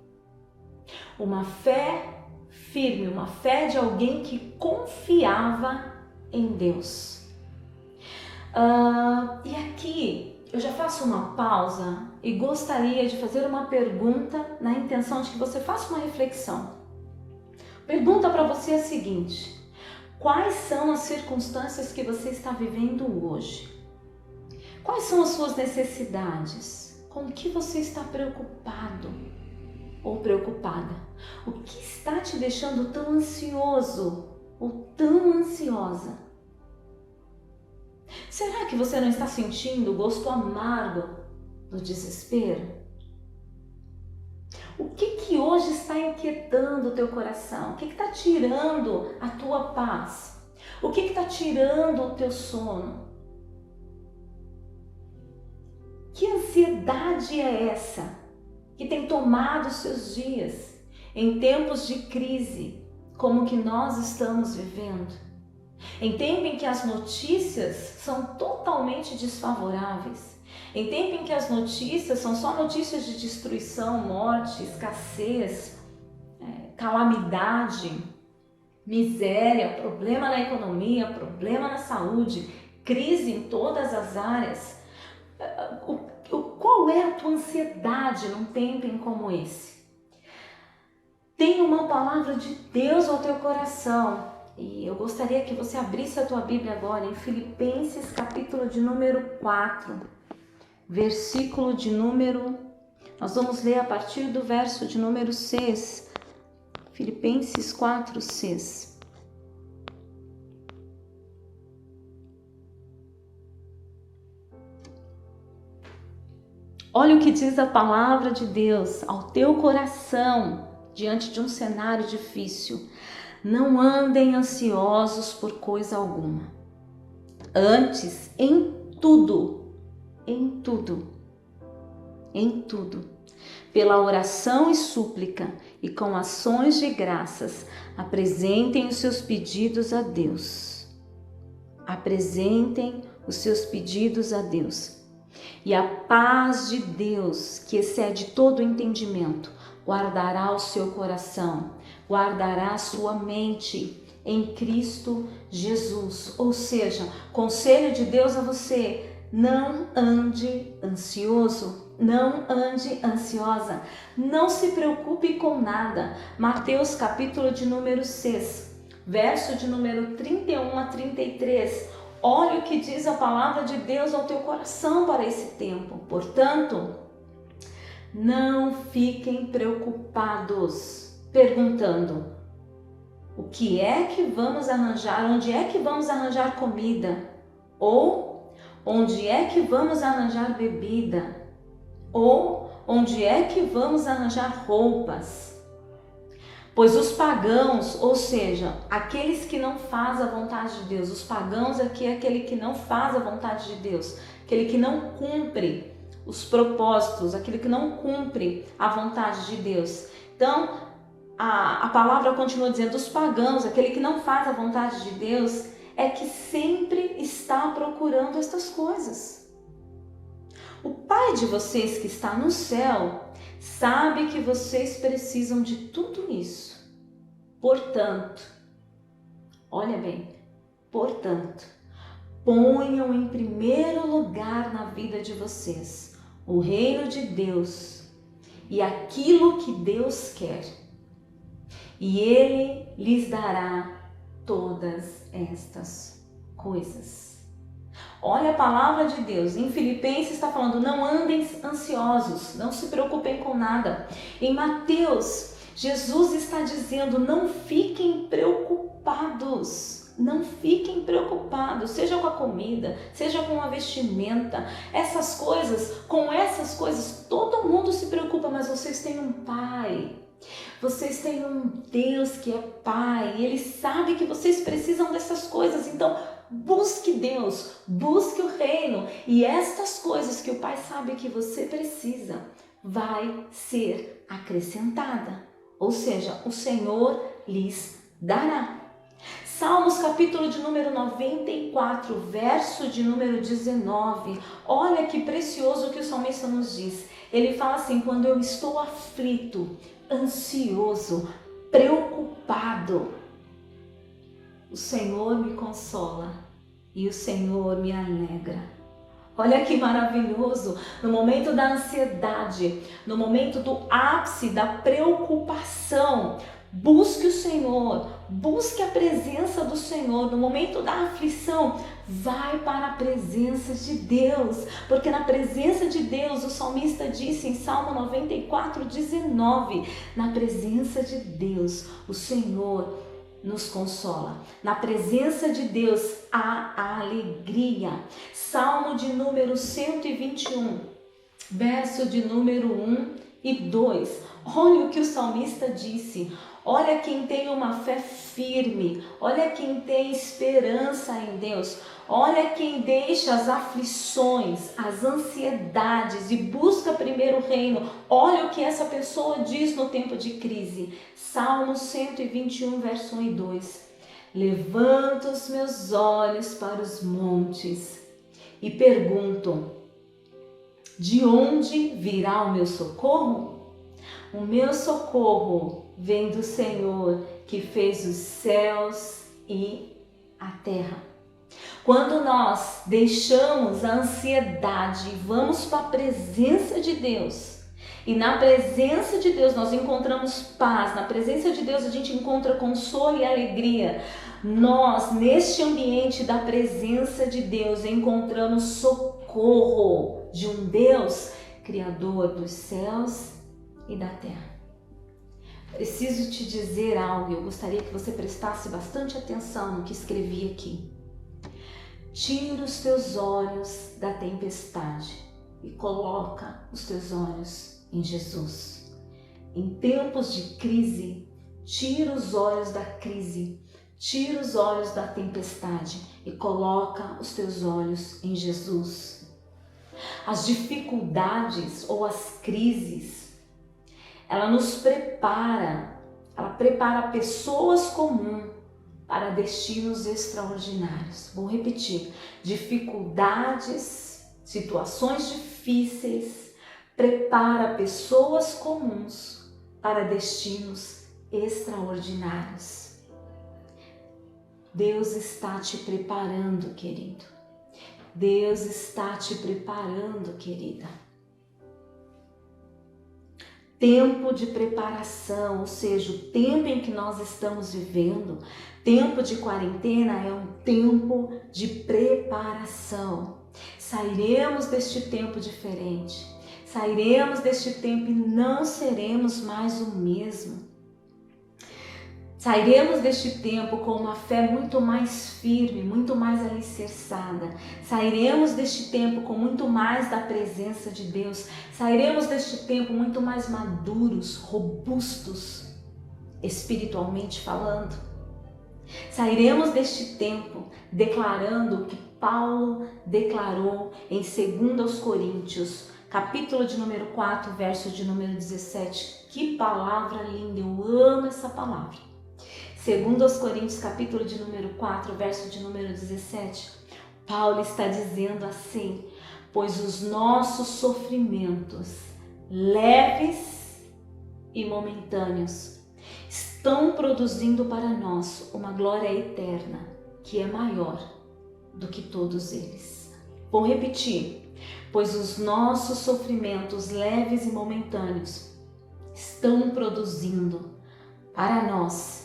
Uma fé firme, uma fé de alguém que confiava em Deus. E aqui eu já faço uma pausa e gostaria de fazer uma pergunta na intenção de que você faça uma reflexão. Pergunta para você é a seguinte: quais são as circunstâncias que você está vivendo hoje? Quais são as suas necessidades? Com o que você está preocupado ou preocupada? O que está te deixando tão ansioso ou tão ansiosa? Será que você não está sentindo o gosto amargo do desespero? O que hoje está inquietando o teu coração? O que está tirando a tua paz? O que está tirando o teu sono? Que ansiedade é essa que tem tomado os seus dias em tempos de crise como que nós estamos vivendo? Em tempo em que as notícias são totalmente desfavoráveis, em tempo em que as notícias são só notícias de destruição, morte, escassez, calamidade, miséria, problema na economia, problema na saúde, crise em todas as áreas. Qual é a tua ansiedade num tempo como esse? Tem uma palavra de Deus ao teu coração. E eu gostaria que você abrisse a tua Bíblia agora em Filipenses, capítulo de número 4, versículo de número... Nós vamos ler a partir do verso de número 6. Filipenses 4, 6. Olha o que diz a palavra de Deus ao teu coração diante de um cenário difícil. Não andem ansiosos por coisa alguma. Antes, em tudo, pela oração e súplica e com ações de graças, apresentem os seus pedidos a Deus. Apresentem os seus pedidos a Deus. E a paz de Deus, que excede todo o entendimento, guardará o seu coração, guardará a sua mente em Cristo Jesus. Ou seja, conselho de Deus a você: não ande ansioso, não ande ansiosa, não se preocupe com nada. Mateus capítulo de número 6, verso de número 31 a 33. Olha o que diz a palavra de Deus ao teu coração para esse tempo. Portanto, não fiquem preocupados, perguntando: o que é que vamos arranjar? Onde é que vamos arranjar comida? Ou onde é que vamos arranjar bebida? Ou onde é que vamos arranjar roupas? Pois os pagãos, ou seja, aqueles que não fazem a vontade de Deus, os pagãos aqui é aquele que não faz a vontade de Deus, aquele que não cumpre os propósitos, aquele que não cumpre a vontade de Deus. Então, a palavra continua dizendo: os pagãos, aquele que não faz a vontade de Deus, é que sempre está procurando estas coisas. O Pai de vocês que está no céu sabe que vocês precisam de tudo isso. Portanto, olha bem, portanto, ponham em primeiro lugar na vida de vocês o reino de Deus e aquilo que Deus quer, e Ele lhes dará todas estas coisas. Olha a palavra de Deus. Em Filipenses está falando, não andem ansiosos, não se preocupem com nada. Em Mateus, Jesus está dizendo, não fiquem preocupados. Não fiquem preocupados, seja com a comida, seja com a vestimenta, com essas coisas, todo mundo se preocupa, mas vocês têm um Pai, vocês têm um Deus que é Pai, e Ele sabe que vocês precisam dessas coisas, então busque Deus, busque o reino, e estas coisas que o Pai sabe que você precisa, vai ser acrescentada, ou seja, o Senhor lhes dará. Salmos capítulo de número 94, verso de número 19. Olha que precioso que o salmista nos diz. Ele fala assim, quando eu estou aflito, ansioso, preocupado, o Senhor me consola e o Senhor me alegra. Olha que maravilhoso, no momento da ansiedade, no momento do ápice da preocupação, busque o Senhor, busque a presença do Senhor. No momento da aflição, vai para a presença de Deus, porque na presença de Deus, o salmista disse em Salmo 94, 19, na presença de Deus, o Senhor nos consola. Na presença de Deus há alegria. Salmo de número 121, verso de número 1 e 2. Olha o que o salmista disse. Olha quem tem uma fé firme, olha quem tem esperança em Deus, olha quem deixa as aflições, as ansiedades e busca primeiro o reino. Olha o que essa pessoa diz no tempo de crise. Salmo 121, verso 1 e 2. Levanto os meus olhos para os montes e pergunto, de onde virá o meu socorro? O meu socorro vem do Senhor que fez os céus e a terra. Quando nós deixamos a ansiedade e vamos para a presença de Deus, e na presença de Deus nós encontramos paz, na presença de Deus a gente encontra consolo e alegria, nós neste ambiente da presença de Deus encontramos socorro de um Deus criador dos céus e da terra. Preciso te dizer algo, eu gostaria que você prestasse bastante atenção no que escrevi aqui. Tira os teus olhos da tempestade e coloca os teus olhos em Jesus. Em tempos de crise, tira os olhos da crise, tira os olhos da tempestade e coloca os teus olhos em Jesus. As dificuldades ou as crises, ela nos prepara, ela prepara pessoas comuns para destinos extraordinários. Vou repetir, dificuldades, situações difíceis, prepara pessoas comuns para destinos extraordinários. Deus está te preparando, querido. Deus está te preparando, querida. Tempo de preparação, ou seja, o tempo em que nós estamos vivendo, tempo de quarentena é um tempo de preparação. Sairemos deste tempo diferente, sairemos deste tempo e não seremos mais o mesmo. Sairemos deste tempo com uma fé muito mais firme, muito mais alicerçada. Sairemos deste tempo com muito mais da presença de Deus. Sairemos deste tempo muito mais maduros, robustos, espiritualmente falando. Sairemos deste tempo declarando o que Paulo declarou em 2 Coríntios, capítulo de número 4, verso de número 17. Que palavra linda, eu amo essa palavra. 2 Coríntios, capítulo de número 4, verso de número 17, Paulo está dizendo assim: pois os nossos sofrimentos leves e momentâneos estão produzindo para nós uma glória eterna que é maior do que todos eles. Vou repetir: pois os nossos sofrimentos leves e momentâneos estão produzindo para nós,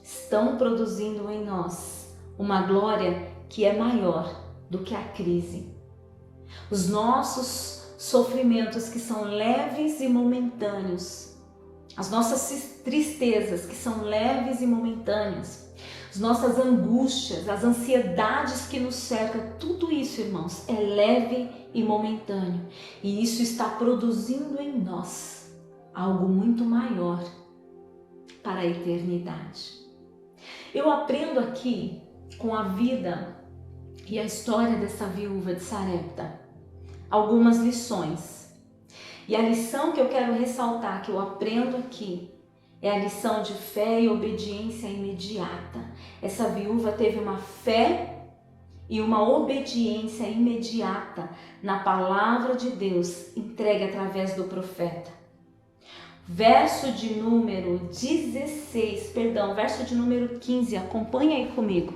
estão produzindo em nós uma glória que é maior do que a crise. Os nossos sofrimentos que são leves e momentâneos, as nossas tristezas que são leves e momentâneas, as nossas angústias, as ansiedades que nos cercam, tudo isso, irmãos, é leve e momentâneo. E isso está produzindo em nós algo muito maior para a eternidade. Eu aprendo aqui com a vida e a história dessa viúva de Sarepta algumas lições. E a lição que eu quero ressaltar, que eu aprendo aqui, é a lição de fé e obediência imediata. Essa viúva teve uma fé e uma obediência imediata na palavra de Deus entregue através do profeta. Verso de número 15, acompanha aí comigo.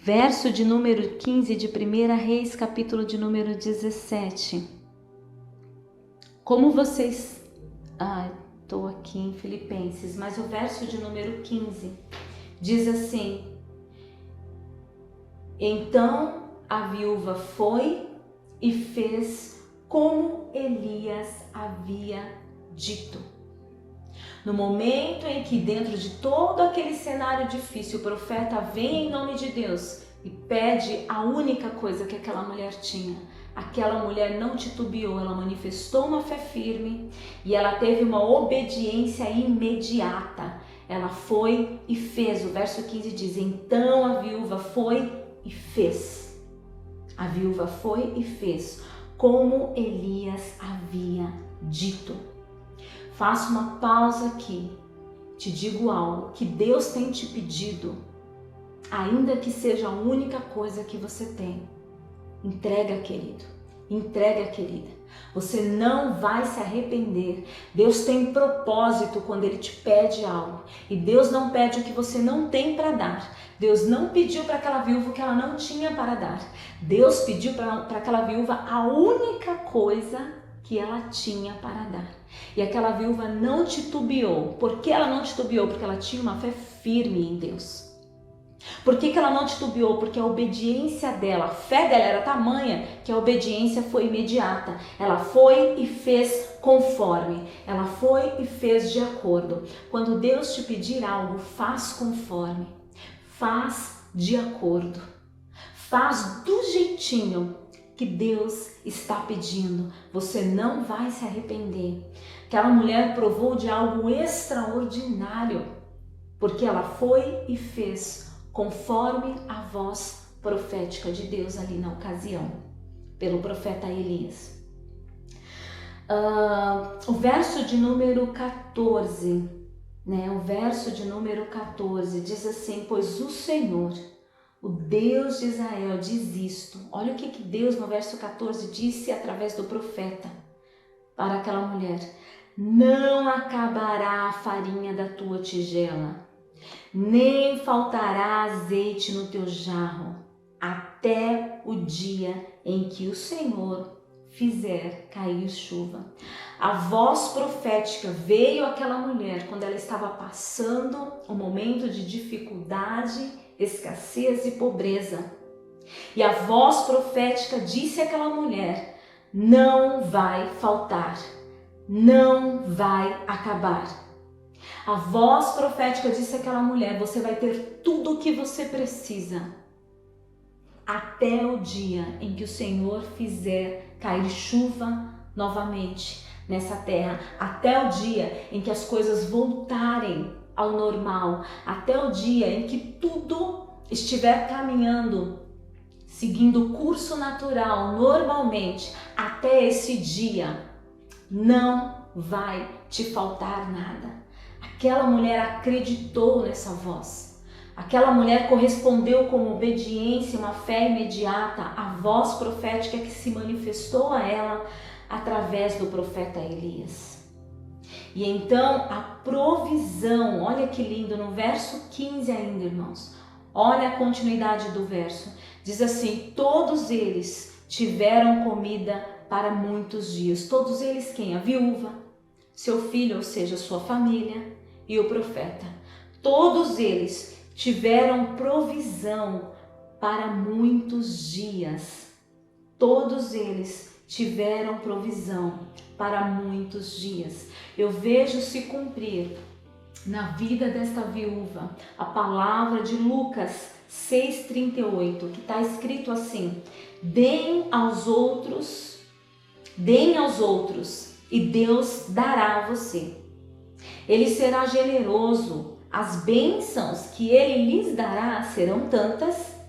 Verso de número 15 de 1 Reis, capítulo de número 17. Como vocês... estou aqui em Filipenses, mas o verso de número 15 diz assim: então a viúva foi e fez como Elias havia dito. No momento em que, dentro de todo aquele cenário difícil, o profeta vem em nome de Deus e pede a única coisa que aquela mulher tinha, aquela mulher não titubeou, ela manifestou uma fé firme e ela teve uma obediência imediata. Ela foi e fez. O verso 15 diz: então a viúva foi e fez. A viúva foi e fez como Elias havia dito. Faço uma pausa aqui, te digo algo que Deus tem te pedido, ainda que seja a única coisa que você tem. Entrega, querido, entrega, querida. Você não vai se arrepender. Deus tem propósito quando Ele te pede algo. E Deus não pede o que você não tem para dar. Deus não pediu para aquela viúva o que ela não tinha para dar. Deus pediu para aquela viúva a única coisa que ela tinha para dar. E aquela viúva não titubeou. Por que ela não titubeou? Porque ela tinha uma fé firme em Deus. Por que ela não titubeou? Porque a obediência dela, a fé dela era tamanha que a obediência foi imediata. Ela foi e fez conforme. Ela foi e fez de acordo. Quando Deus te pedir algo, faz conforme. Faz de acordo. Faz do jeitinho que Deus está pedindo. Você não vai se arrepender. Aquela mulher provou de algo extraordinário, porque ela foi e fez conforme a voz profética de Deus ali na ocasião, pelo profeta Elias. O verso de número 14, o verso de número 14 diz assim: pois o Senhor, o Deus de Israel, diz isto. Olha o que Deus no verso 14 disse através do profeta para aquela mulher: não acabará a farinha da tua tigela, nem faltará azeite no teu jarro, até o dia em que o Senhor fizer cair chuva. A voz profética veio àquela mulher quando ela estava passando um momento de dificuldade, escassez e pobreza. E a voz profética disse àquela mulher: não vai faltar, não vai acabar. A voz profética disse àquela mulher: você vai ter tudo o que você precisa até o dia em que o Senhor fizer cair chuva novamente nessa terra, até o dia em que as coisas voltarem ao normal, até o dia em que tudo estiver caminhando, seguindo o curso natural, normalmente. Até esse dia não vai te faltar nada. Aquela mulher acreditou nessa voz. Aquela mulher correspondeu com obediência, uma fé imediata à voz profética que se manifestou a ela através do profeta Elias. E então a provisão, olha que lindo, no verso 15 ainda, irmãos. Olha a continuidade do verso. Diz assim: todos eles tiveram comida para muitos dias. Todos eles quem? A viúva, seu filho, ou seja, sua família, e o profeta. Todos eles tiveram provisão para muitos dias. Todos eles tiveram provisão para muitos dias. Eu vejo se cumprir na vida desta viúva a palavra de Lucas 6,38, que está escrito assim: deem aos outros e Deus dará a você. Ele será generoso, as bênçãos que Ele lhes dará serão tantas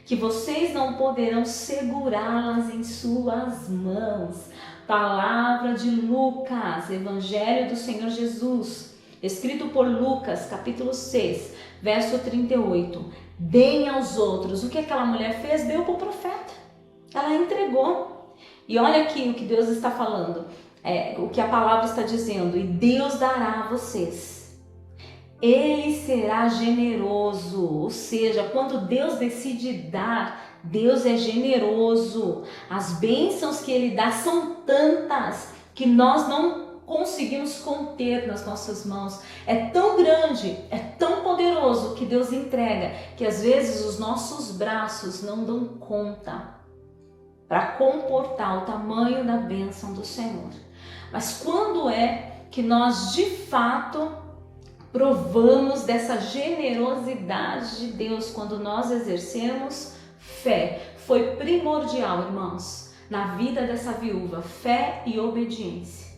que vocês não poderão segurá-las em suas mãos. Palavra de Lucas, Evangelho do Senhor Jesus, escrito por Lucas, capítulo 6, verso 38. Deem aos outros. O que aquela mulher fez? Deu para o profeta. Ela entregou. E olha aqui o que Deus está falando, o que a palavra está dizendo: e Deus dará a vocês. Ele será generoso, ou seja, quando Deus decide dar, Deus é generoso. As bênçãos que Ele dá são tantas que nós não conseguimos conter nas nossas mãos. É tão grande, é tão poderoso que Deus entrega, que às vezes os nossos braços não dão conta para comportar o tamanho da bênção do Senhor. Mas quando é que nós de fato provamos dessa generosidade de Deus? Quando nós exercemos fé. Foi primordial, irmãos, na vida dessa viúva, fé e obediência.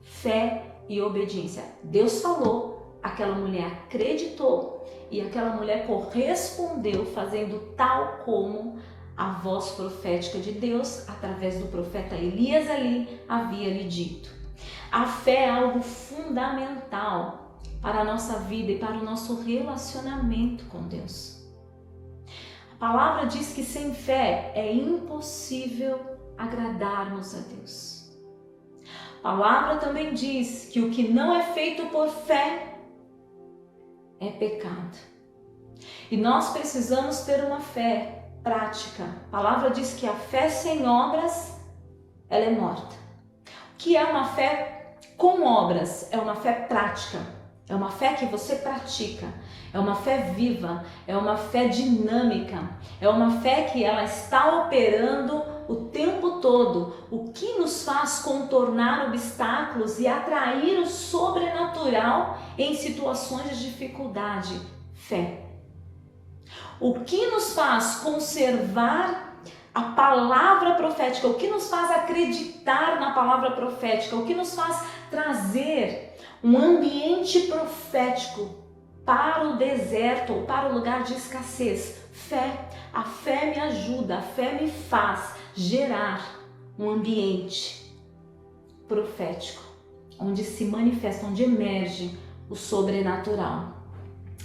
Fé e obediência. Deus falou, aquela mulher acreditou e aquela mulher correspondeu, fazendo tal como a voz profética de Deus, através do profeta Elias ali, havia lhe dito. A fé é algo fundamental para a nossa vida e para o nosso relacionamento com Deus. A palavra diz que sem fé é impossível agradarmos a Deus. A palavra também diz que o que não é feito por fé é pecado. E nós precisamos ter uma fé prática. A palavra diz que a fé sem obras, ela é morta. O que é uma fé com obras? É uma fé prática. É uma fé que você pratica, é uma fé viva, é uma fé dinâmica, é uma fé que ela está operando o tempo todo, o que nos faz contornar obstáculos e atrair o sobrenatural em situações de dificuldade. Fé. O que nos faz conservar a palavra profética, o que nos faz acreditar na palavra profética, o que nos faz trazer um ambiente profético para o deserto ou para o lugar de escassez. Fé. A fé me ajuda, a fé me faz gerar um ambiente profético, onde se manifesta, onde emerge o sobrenatural.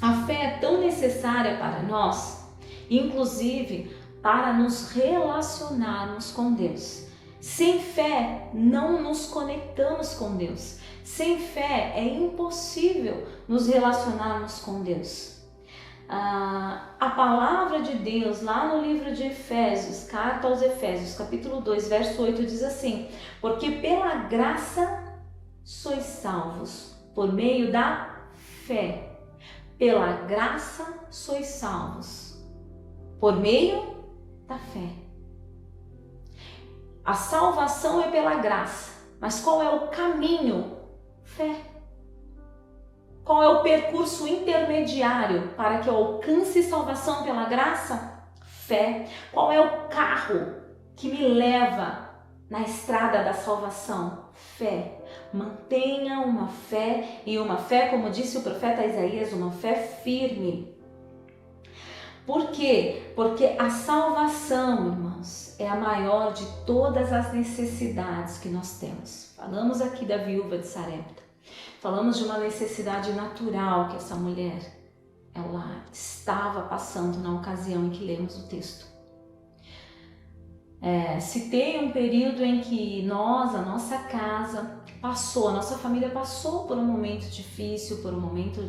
A fé é tão necessária para nós, inclusive para nos relacionarmos com Deus. Sem fé, não nos conectamos com Deus. Sem fé é impossível nos relacionarmos com Deus. A palavra de Deus, lá no livro de Efésios, carta aos Efésios, capítulo 2, verso 8, diz assim: porque pela graça sois salvos, por meio da fé. Pela graça sois salvos, por meio da fé. A salvação é pela graça, mas qual é o caminho? Fé. Qual é o percurso intermediário para que eu alcance salvação pela graça? Fé. Qual é o carro que me leva na estrada da salvação? Fé. Mantenha uma fé, e uma fé, como disse o profeta Isaías, uma fé firme. Por quê? Porque a salvação, irmãos, é a maior de todas as necessidades que nós temos. Falamos aqui da viúva de Sarepta. Falamos de uma necessidade natural que essa mulher, ela estava passando na ocasião em que lemos o texto. Citei um período em que a nossa casa passou, a nossa família passou por um momento difícil, por um momento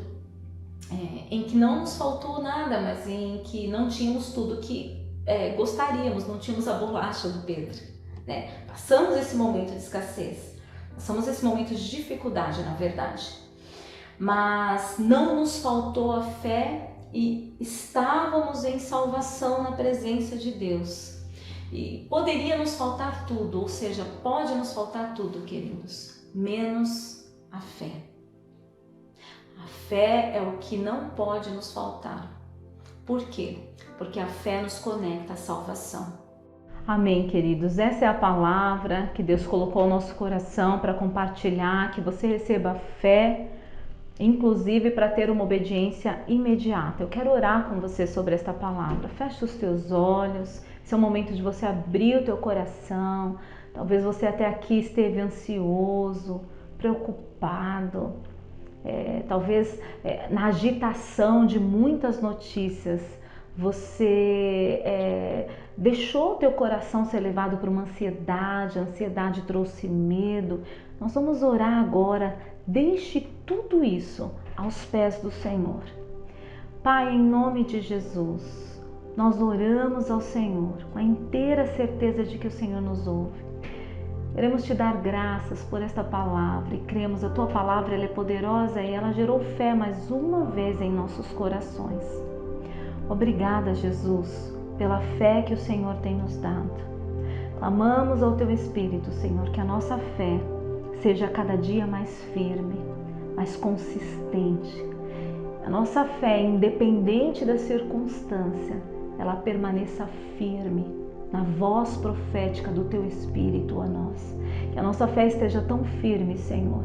em que não nos faltou nada, mas em que não tínhamos tudo que gostaríamos, não tínhamos a bolacha do Pedro, né? Passamos esse momento de escassez, passamos esse momento de dificuldade, na verdade, mas não nos faltou a fé e estávamos em salvação na presença de Deus. E poderia nos faltar tudo, ou seja, pode nos faltar tudo, queridos, menos a fé. A fé é o que não pode nos faltar. Por quê? Porque a fé nos conecta à salvação. Amém, queridos. Essa é a palavra que Deus colocou no nosso coração para compartilhar, que você receba fé, inclusive para ter uma obediência imediata. Eu quero orar com você sobre esta palavra. Feche os teus olhos. Esse é o momento de você abrir o teu coração. Talvez você até aqui esteve ansioso, preocupado, talvez na agitação de muitas notícias, você deixou o teu coração ser levado por uma ansiedade, a ansiedade trouxe medo. Nós vamos orar agora, deixe tudo isso aos pés do Senhor. Pai, em nome de Jesus, nós oramos ao Senhor com a inteira certeza de que o Senhor nos ouve. Queremos te dar graças por esta palavra e cremos a tua palavra, ela é poderosa e ela gerou fé mais uma vez em nossos corações. Obrigada, Jesus, pela fé que o Senhor tem nos dado. Clamamos ao teu Espírito, Senhor, que a nossa fé seja cada dia mais firme, mais consistente. A nossa fé, independente da circunstância, ela permaneça firme na voz profética do teu Espírito a nós. Que a nossa fé esteja tão firme, Senhor,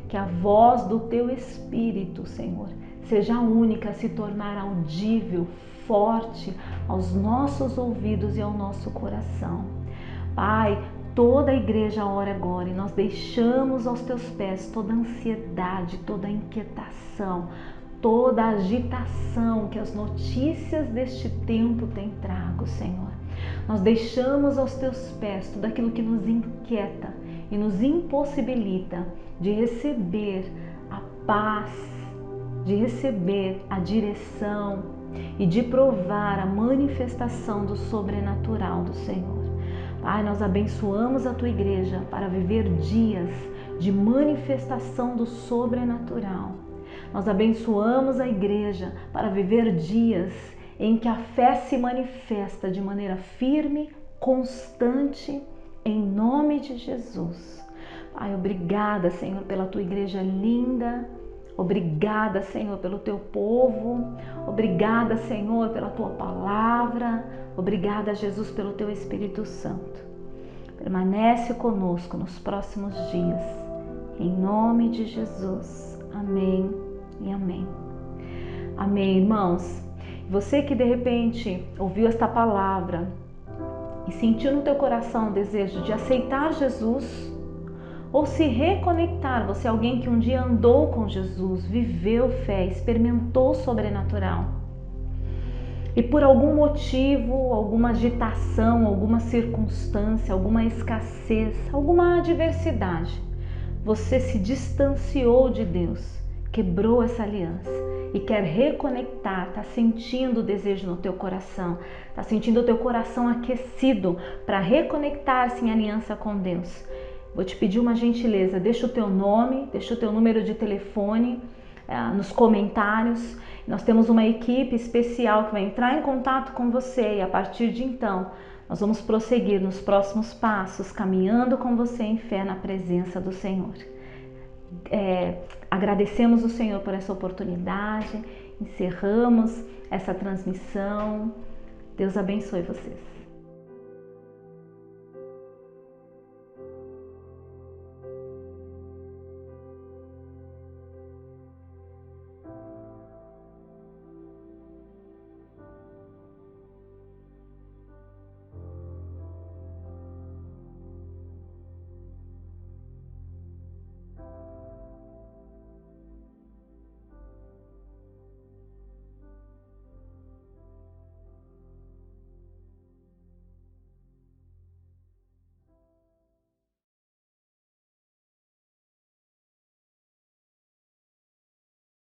que a voz do teu Espírito, Senhor, seja a única a se tornar audível, forte aos nossos ouvidos e ao nosso coração. Pai, toda a igreja ora agora e nós deixamos aos teus pés toda a ansiedade, toda a inquietação, toda a agitação que as notícias deste tempo têm trago, Senhor. Nós deixamos aos teus pés tudo aquilo que nos inquieta e nos impossibilita de receber a paz, de receber a direção e de provar a manifestação do sobrenatural do Senhor. Pai, nós abençoamos a tua igreja para viver dias de manifestação do sobrenatural. Nós abençoamos a igreja para viver dias em que a fé se manifesta de maneira firme, constante, em nome de Jesus. Pai, obrigada, Senhor, pela tua igreja linda. Obrigada, Senhor, pelo teu povo. Obrigada, Senhor, pela tua palavra. Obrigada, Jesus, pelo teu Espírito Santo. Permanece conosco nos próximos dias. Em nome de Jesus. Amém e amém. Amém, irmãos. Você que de repente ouviu esta palavra e sentiu no teu coração o desejo de aceitar Jesus ou se reconectar, você é alguém que um dia andou com Jesus, viveu fé, experimentou o sobrenatural e por algum motivo, alguma agitação, alguma circunstância, alguma escassez, alguma adversidade, você se distanciou de Deus, quebrou essa aliança e quer reconectar, está sentindo o desejo no teu coração, está sentindo o teu coração aquecido para reconectar-se em aliança com Deus. Vou te pedir uma gentileza, deixa o teu nome, deixa o teu número de telefone nos comentários. Nós temos uma equipe especial que vai entrar em contato com você e a partir de então nós vamos prosseguir nos próximos passos, caminhando com você em fé na presença do Senhor. Agradecemos o Senhor por essa oportunidade, encerramos essa transmissão. Deus abençoe vocês.